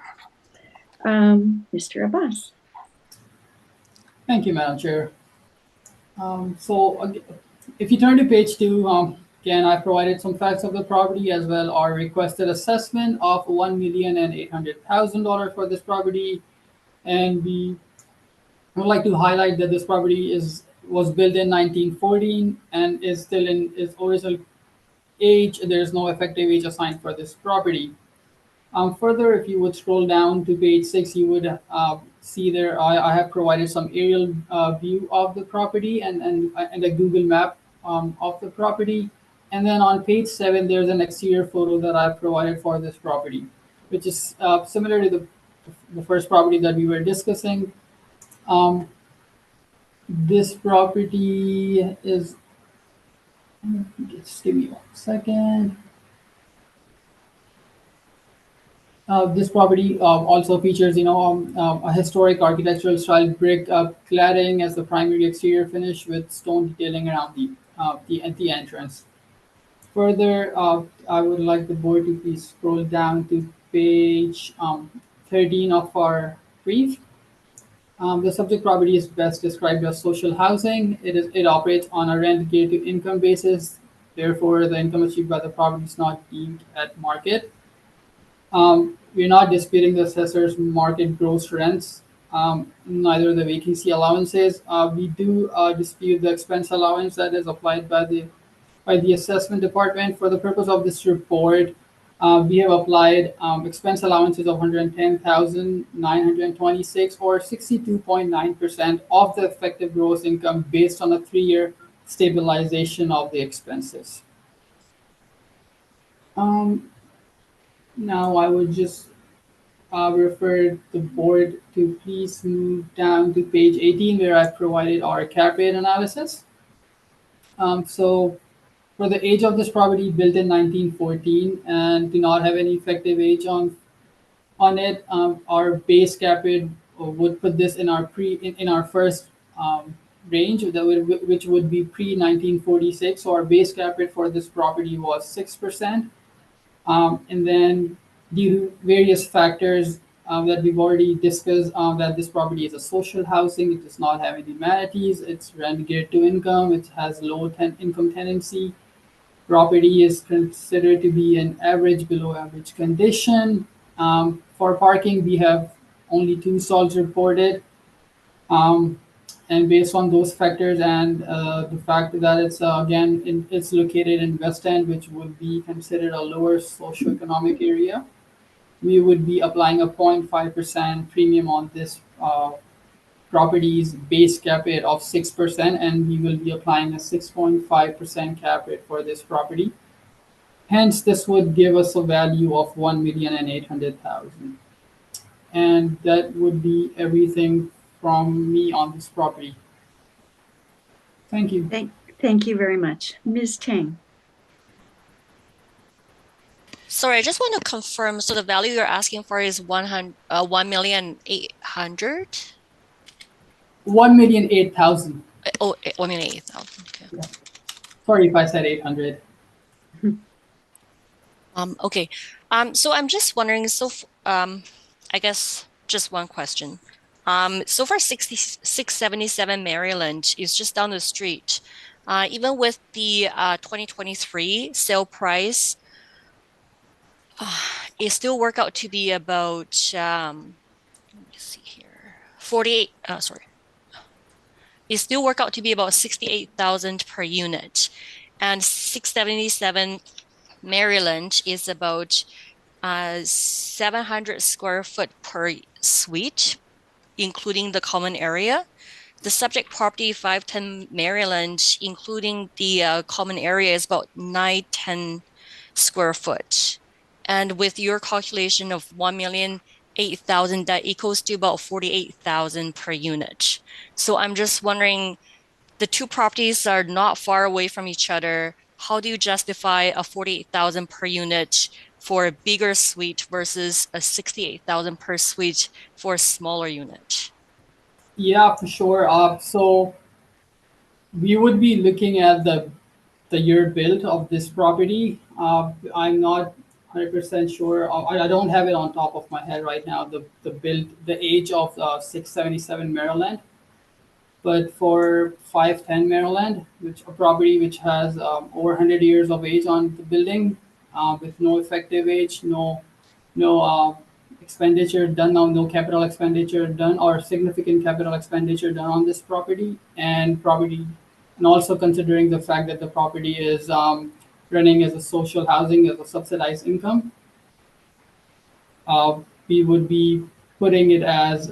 Mr. Abbas. Thank you, Madam Chair. If you turn to page 2, again, I provided some facts of the property as well. Our requested assessment of $1,800,000 for this property, and we would like to highlight that this property was built in 1914 and is still in its original age. There is no effective age assigned for this property. Further, if you would scroll down to page 6, you would see there I have provided some aerial view of the property and a Google map of the property. And then on page 7, there's an exterior photo that I've provided for this property, which is similar to the first property that we were discussing. This property is, just give me 1 second. This property also features, a historic architectural style brick cladding as the primary exterior finish with stone detailing around the entrance. Further, I would like the board to please scroll down to page 13 of our brief. The subject property is best described as social housing. It operates on a rent geared to income basis. Therefore, the income achieved by the property is not deemed at market. We're not disputing the assessor's market gross rents, neither the vacancy allowances. We do dispute the expense allowance that is applied by the assessment department. For the purpose of this report, we have applied expense allowances of $110,926 or 62.9% of the effective gross income based on a 3-year stabilization of the expenses. Now I would just refer the board to please move down to page 18 where I provided our cap rate analysis. So for the age of this property built in 1914 and do not have any effective age on it, our base cap rate would put this in our first range which would be pre-1946. So our base cap rate for this property was 6%. And then due to various factors that we've already discussed, that this property is a social housing, it does not have any amenities, it's rent geared to income, it has low income tenancy. Property is considered to be in average, below average condition. For parking, we have only 2 stalls reported. And based on those factors and the fact that it's it's located in West End, which would be considered a lower socioeconomic area, we would be applying a 0.5% premium on this property's base cap rate of 6%, and we will be applying a 6.5% cap rate for this property. Hence, this would give us a value of $1,800,000. And that would be everything from me on this property. Thank you. Thank you very much. Ms. Tang. Sorry, I just want to confirm. So the value you're asking for is 1,800,000. 1,008,000. Oh, 1,800,000. Okay. Sorry if I said 800. Okay. So I'm just wondering, I guess just one question. So for 677 Maryland is just down the street. Even with the 2023 sale price, it still work out to be about let me see here, 48. Sorry, it still work out to be about 68,000 per unit, and 677 Maryland is about 700 square foot per suite, including the common area. The subject property 510 Maryland, including the common area, is about 910 square foot. And with your calculation of 1,008,000, that equals to about 48,000 per unit. So I'm just wondering, the two properties are not far away from each other. How do you justify a 48,000 per unit for a bigger suite versus a 68,000 per suite for a smaller unit? Yeah, for sure. So we would be looking at the year built of this property. I'm not 100% sure. I don't have it on top of my head right now. The age of 677 Maryland. But for 510 Maryland, which a property which has over 100 years of age on the building, with no effective age, no expenditure done now, no capital expenditure done or significant capital expenditure done on this property, and also considering the fact that the property is running as a social housing as a subsidized income, we would be putting it as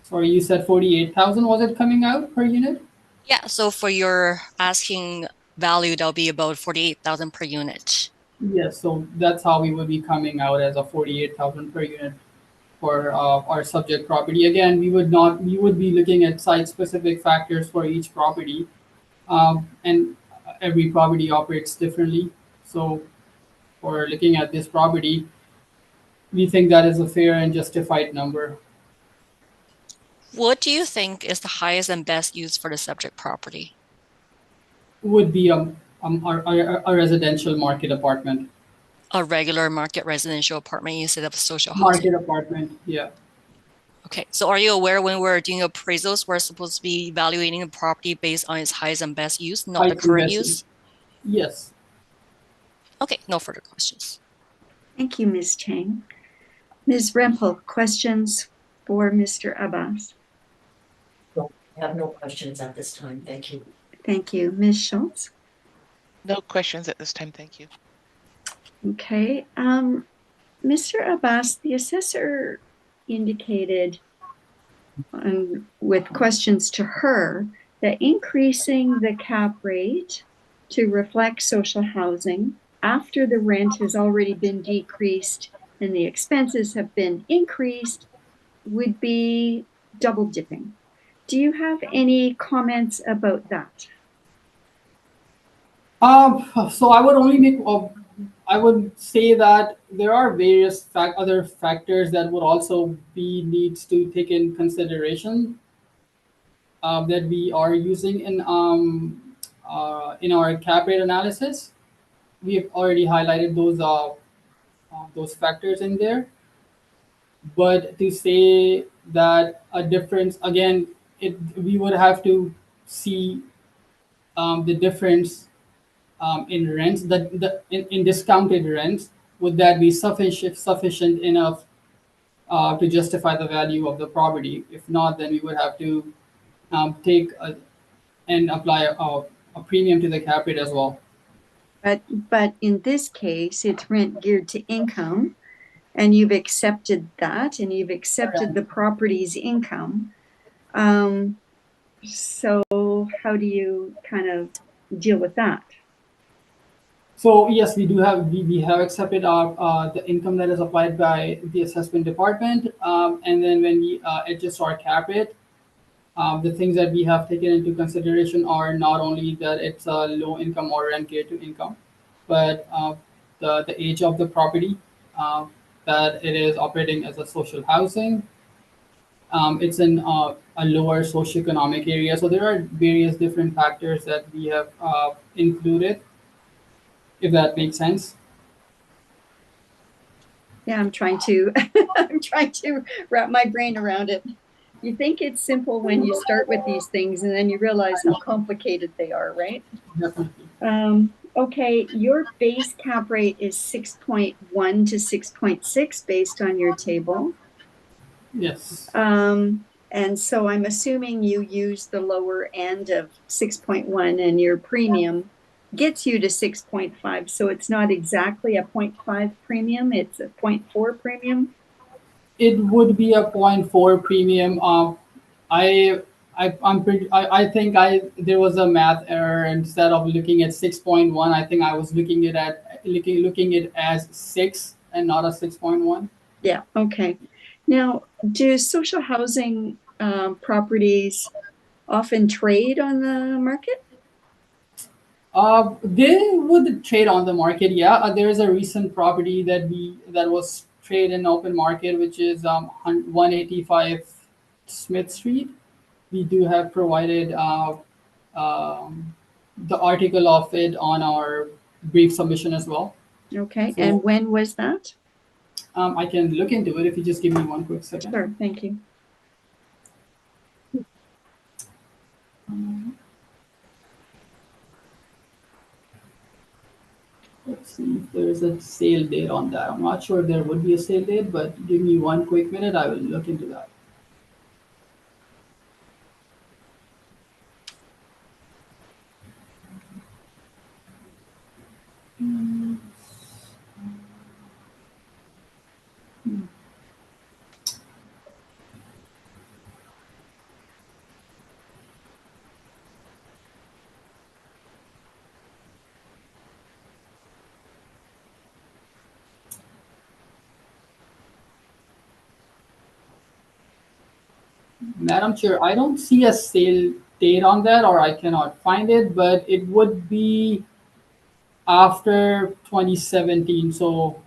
sorry, you said 48,000 was it coming out per unit? Yeah, so for your asking value, that'll be about 48,000 per unit. Yes, so that's how we would be coming out as a 48,000 per unit for our subject property. Again, we would be looking at site-specific factors for each property, and every property operates differently. So for looking at this property, we think that is a fair and justified number. What do you think is the highest and best use for the subject property? Would be a residential market apartment. A regular market residential apartment instead of social Market housing? apartment, yeah. Okay, so are you aware when we're doing appraisals, we're supposed to be evaluating a property based on its highest and best use, not the Highest and current best use? Yes. Okay, no further questions. Thank you, Ms. Chang. Ms. Rempel, questions for Mr. Abbas? I have no questions at this time. Thank you. Thank you. Ms. Schultz? No questions at this time, thank you. Okay. Mr. Abbas, the assessor indicated with questions to her that increasing the cap rate to reflect social housing after the rent has already been decreased and the expenses have been increased would be double dipping. Do you have any comments about that? So I would only make, I would say that there are various other factors that would also be needs to take in consideration, that we are using in our cap rate analysis. We have already highlighted those factors in there. But to say that a difference again, we would have to see the difference in rents, in discounted rents, would that be sufficient enough to justify the value of the property? If not, then we would have to take and apply a premium to the cap rate as well. But in this case, it's rent geared to income, and you've accepted that, and you've accepted the property's income. So how do you kind of deal with that? So yes, we have accepted our the income that is applied by the assessment department, and then when we adjust our cap rate, the things that we have taken into consideration are not only that it's a low income or rent geared to income, but the age of the property, that it is operating as a social housing. It's in a lower socioeconomic area. So there are various different factors that we have included, if that makes sense. Yeah, I'm trying to I'm trying to wrap my brain around it. You think it's simple when you start with these things and then you realize how complicated they are, right? Definitely. Okay, your base cap rate is 6.1 to 6.6 based on your table. Yes. And so I'm assuming you use the lower end of 6.1 and your premium gets you to 6.5. So it's not exactly a 0.5 premium, it's a 0.4 premium. It would be a point 0.4 premium. I I think there was a math error. Instead of looking at 6.1, I think I was looking it as 6 and not a 6.1. Yeah, okay. Now, do social housing properties often trade on the market? They would trade on the market. Yeah, there is a recent property that was traded in open market, which is 185 Smith Street. We do have provided um, the article of it on our brief submission as well. Okay, So and when was that? I can look into it if you just give me one quick second. Sure, thank you. Let's see if there is a sale date on that. I'm not sure there would be a sale date, but give me one quick minute. I will look into that. Madam Chair, I don't see a sale date on that, or I cannot find it, but it would be after 2017. So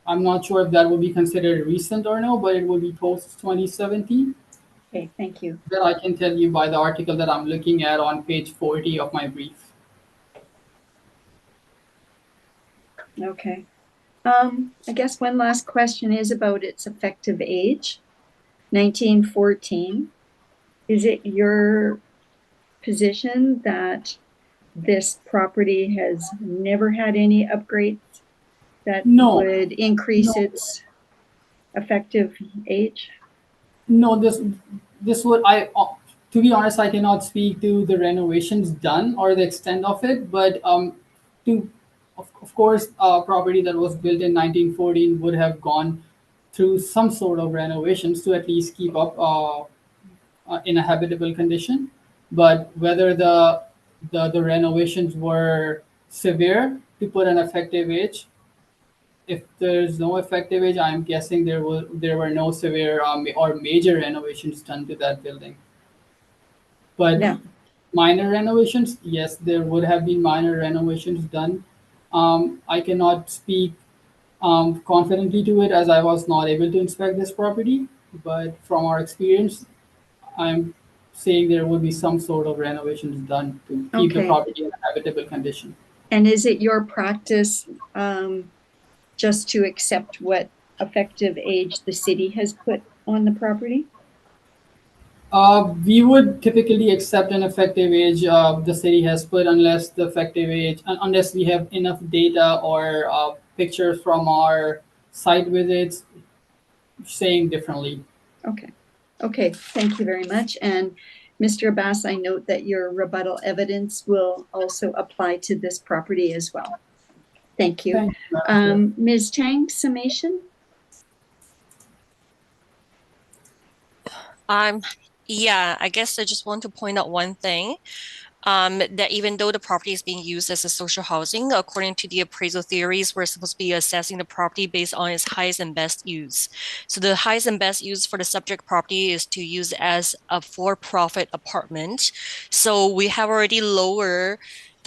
I'm not sure if that would be considered recent or no, but it would be post 2017. Okay, thank you. That I can tell you by the article that I'm looking at on page 40 of my brief. Okay. I guess one last question is about its effective age, 1914. Is it your position that this property has never had any upgrades that No, would increase no, its effective age? no. This would to be honest, I cannot speak to the renovations done or the extent of it, but to of course, a property that was built in 1914 would have gone through some sort of renovations to at least keep up in a habitable condition. But whether the renovations were severe to put an effective age, if there's no effective age, I'm guessing there were no severe or major renovations done to that building. But No. minor renovations, yes, there would have been minor renovations done. I cannot speak confidently to it as I was not able to inspect this property. But from our experience, I'm saying there would be some sort of renovations done to keep the Okay. property in a habitable condition. And is it your practice just to accept what effective age the city has put on the property? We would typically accept an effective age the city has put unless the effective age, unless we have enough data or pictures from our site visits saying differently. Okay. Okay, thank you very much. And Mr. Abbas, I note that your rebuttal evidence will also apply to this property as well. Thank you. Thank you, Madam Chair. Ms. Chang, summation? Yeah, I guess I just want to point out one thing. That even though the property is being used as a social housing, according to the appraisal theories, we're supposed to be assessing the property based on its highest and best use. So the highest and best use for the subject property is to use as a for-profit apartment. So we have already lowered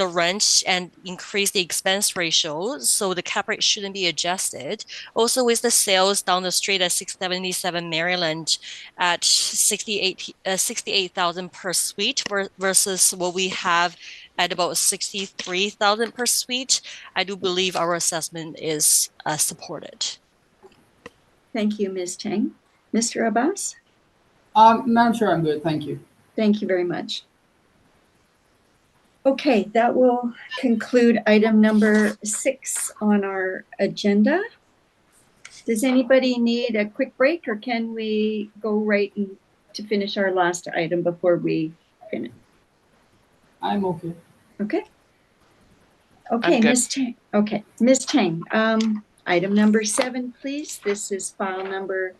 the rent and increase the expense ratio, so the cap rate shouldn't be adjusted. Also, with the sales down the street at 677 Maryland at 68,000 per suite versus what we have at about 63,000 per suite, I do believe our assessment is supported. Thank you, Ms. Tang. Mr. Abbas? Madam Chair, I'm good, thank you. Thank you very much. Okay, that will conclude item number 6 on our agenda. Does anybody need a quick break, or can we go right to finish our last item before we finish? I'm okay. Okay. Okay, good. Ms. Tang. Okay, Ms. Tang, item number 7, please. This is file number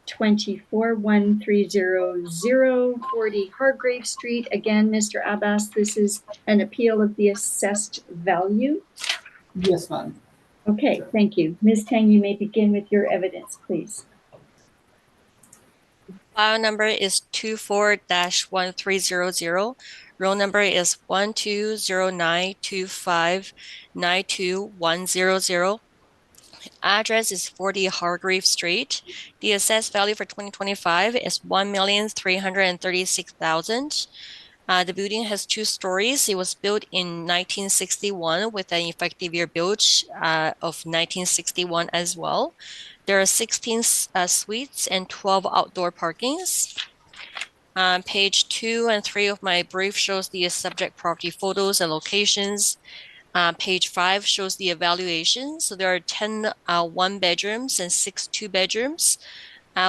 241300 Hargrave Street. Again, Mr. Abbas, this is an appeal of the assessed value. Yes, ma'am. Okay, thank you. Ms. Tang, you may begin with your evidence, please. File number is 24-1300. Roll number is 120925929100. Address is 40 Hargrave Street. The assessed value for 2025 is $1,336,000. The building has 2 stories. It was built in 1961 with an effective year built of 1961 as well. There are 16 suites and 12 outdoor parkings. Page 2 and 3 of my brief shows the subject property photos and locations. Page 5 shows the evaluation. So there are 10 one-bedrooms and 6 two-bedrooms.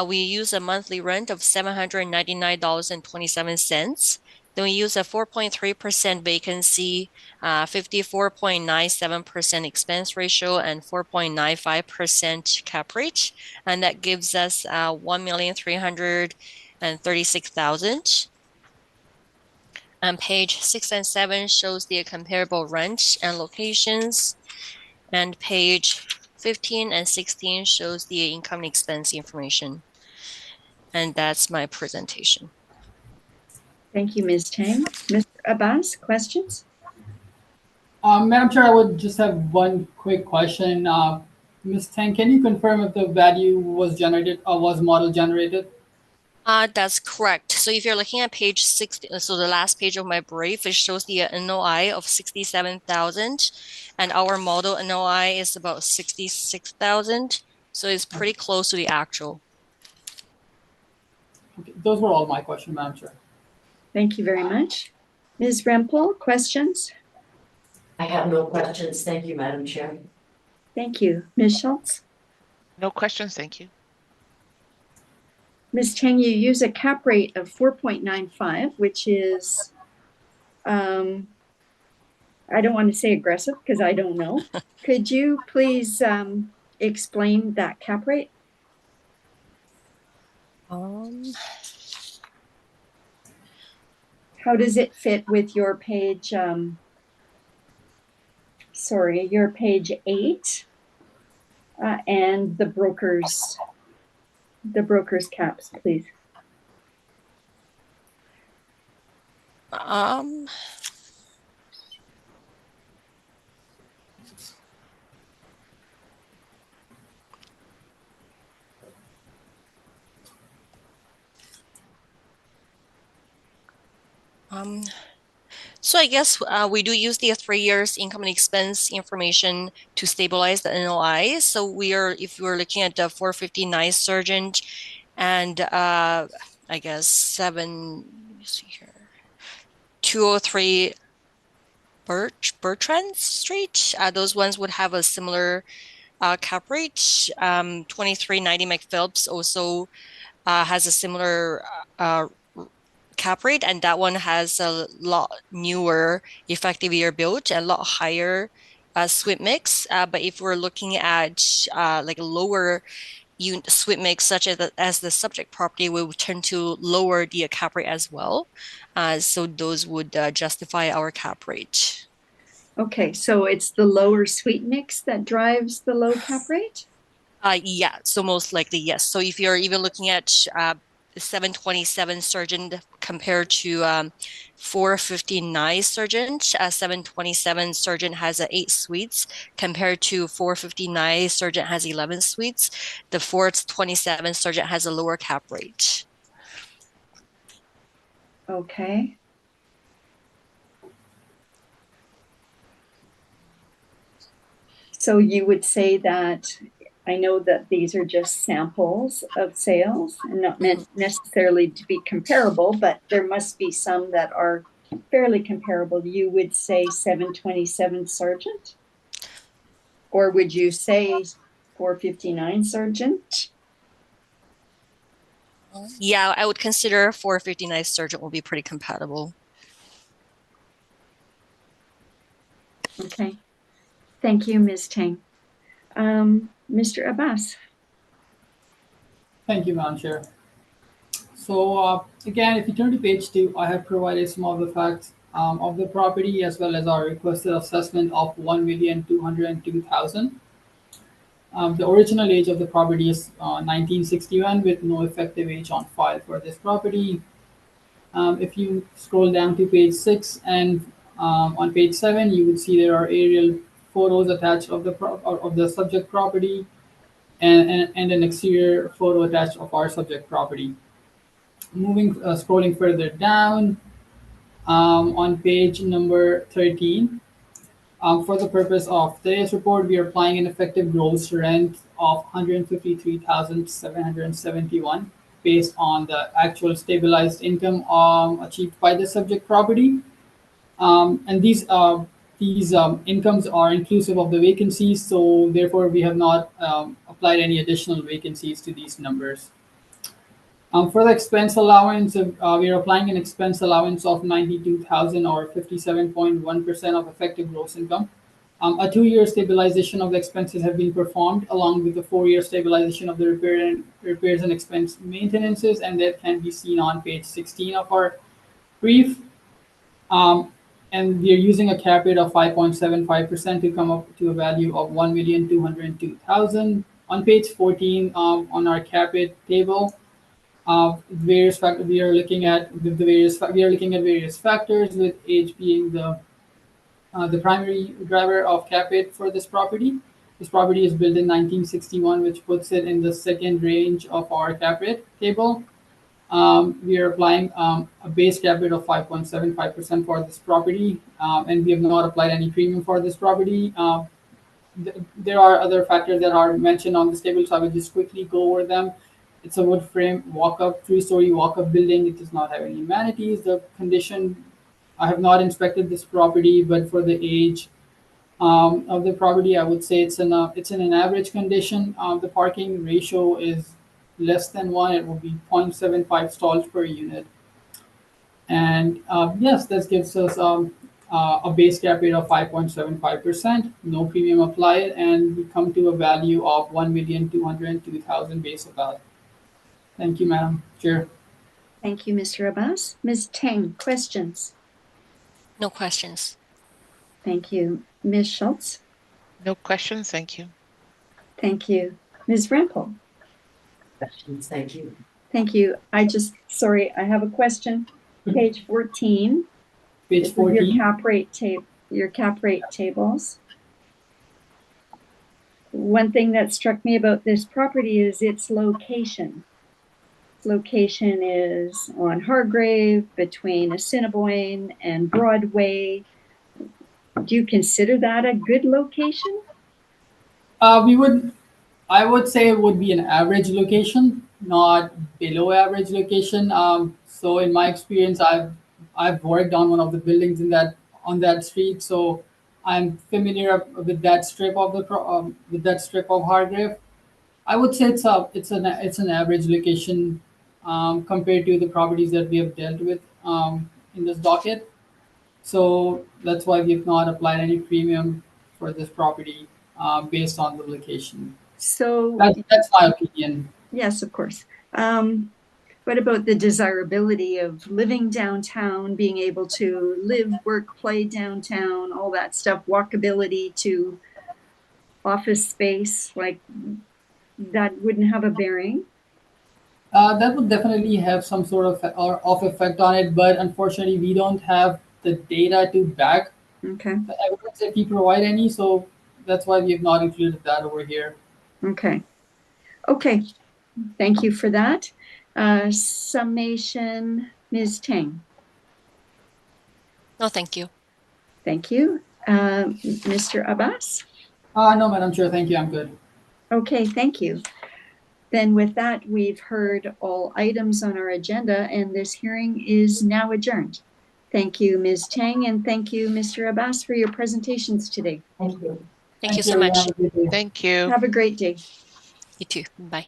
We use a monthly rent of $799.27. Then we use a 4.3% vacancy, 54.97% expense ratio, and 4.95% cap rate. And that gives us $1,336,000. And page 6 and 7 shows the comparable rent and locations. And page 15 and 16 shows the income and expense information. And that's my presentation. Thank you, Ms. Tang. Mr. Abbas, questions? Madam Chair, I would just have one quick question. Ms. Tang, can you confirm if the value was generated or was model generated? That's correct. So if you're looking at page 60, so the last page of my brief, it shows the NOI of 67,000, and our model NOI is about 66,000. So it's pretty close to the actual. Okay, those were all my questions, Madam Chair. Thank you very much. Ms. Rempel, questions? I have no questions. Thank you, Madam Chair. Thank you. Ms. Schultz? No questions, thank you. Ms. Tang, you use a cap rate of 4.95, which is, I don't want to say aggressive because I don't know. Could you please explain that cap rate? How does it fit with your page, your page 8 and the broker's caps, please? So I guess we do use the 3 years income and expense information to stabilize the NOI. So if we're looking at the 459 Sergeant and I guess let me see here, 203 Bertrand Street, those ones would have a similar cap rate. 2390 McPhillips also has a similar cap rate, and that one has a lot newer effective year built, a lot higher suite mix. But if we're looking at like a lower suite mix, such as the subject property, we would tend to lower the cap rate as well. So those would justify our cap rate. Okay, so it's the lower suite mix that drives the low cap rate? Yeah, so most likely, yes. So if you're even looking at 727 Surgeon compared to 459 Surgeon. 727 Surgeon has 8 suites compared to 459 Surgeon has 11 suites. The 427 Surgeon has a lower cap rate. Okay. So you would say that, I know that these are just samples of sales and not meant necessarily to be comparable, but there must be some that are fairly comparable. You would say 727 Sargent? Or would you say 459 Sargent? Yeah, I would consider 459 Surgeon will be pretty compatible. Okay. Thank you, Ms. Tang. Mr. Abbas. Thank you, Madam Chair. So again, if you turn to page 2, I have provided some of the facts of the property as well as our requested assessment of 1,202,000. The original age of the property is 1961 with no effective age on file for this property. If you scroll down to page 6 and on page 7, you would see there are aerial photos attached of the subject property and an exterior photo attached of our subject property. Scrolling further down on page number 13, for the purpose of today's report, we are applying an effective gross rent of 153,771 based on the actual stabilized income achieved by the subject property. And these incomes are inclusive of the vacancies, so therefore we have not applied any additional vacancies to these numbers. For the expense allowance, we are applying an expense allowance of 92,000 or 57.1% of effective gross income. A 2-year stabilization of the expenses have been performed along with the 4-year stabilization of the repairs and expense maintenances, and that can be seen on page 16 of our brief. And we are using a cap rate of 5.75% to come up to a value of 1,202,000. On page 14, on our cap rate table, various factors we are looking at various factors, with age being the primary driver of cap rate for this property. This property is built in 1961, which puts it in the second range of our cap rate table. We are applying a base cap rate of 5.75% for this property, and we have not applied any premium for this property. There are other factors that are mentioned on this table, so I will just quickly go over them. It's a wood frame walk-up, 3-story walk-up building. It does not have any amenities. The condition, I have not inspected this property, but for the age of the property, I would say it's in an average condition. The parking ratio is less than 1. It will be 0.75 stalls per unit. And yes, this gives us a base cap rate of 5.75%, no premium applied, and we come to a value of 1,202,000 base of that. Thank you, Madam Chair. Thank you, Mr. Abbas. Ms. Tang, questions? No questions. Thank you. Ms. Schultz? No questions, thank you. Thank you. Ms. Rempel? Questions, thank you. Thank you. Sorry, I have a question. Page 14. Page This is 14. your cap rate tables. One thing that struck me about this property is its location. Its location is on Hargrave between Assiniboine and Broadway. Do you consider that a good location? I would say it would be an average location, not below average location. So in my experience, I've worked on one of the buildings on that street, so I'm familiar with that strip of Hargrave. I would say it's an average location compared to the properties that we have dealt with in this docket. So that's why we've not applied any premium for this property based on the location. So That's my opinion. yes, of course. What about the desirability of living downtown, being able to live, work, play downtown, all that stuff, walkability to office space, like that wouldn't have a bearing? That would definitely have some sort of effect on it, but unfortunately, we don't have the data to back Okay, the evidence if we provide any, so that's why we have not included that over here. okay. Okay, thank you for that. Summation, Ms. Tang. No, thank you. Thank you. Mr. Abbas? No, Madam Chair, thank you, I'm good. Okay, thank you. Then with that, we've heard all items on our agenda and this hearing is now adjourned. Thank you, Ms. Tang, and thank you, Mr. Abbas, for your presentations today. Thank you. Thank you so everyone. much. Have a good day. Thank you. Have a great day. You too. Bye.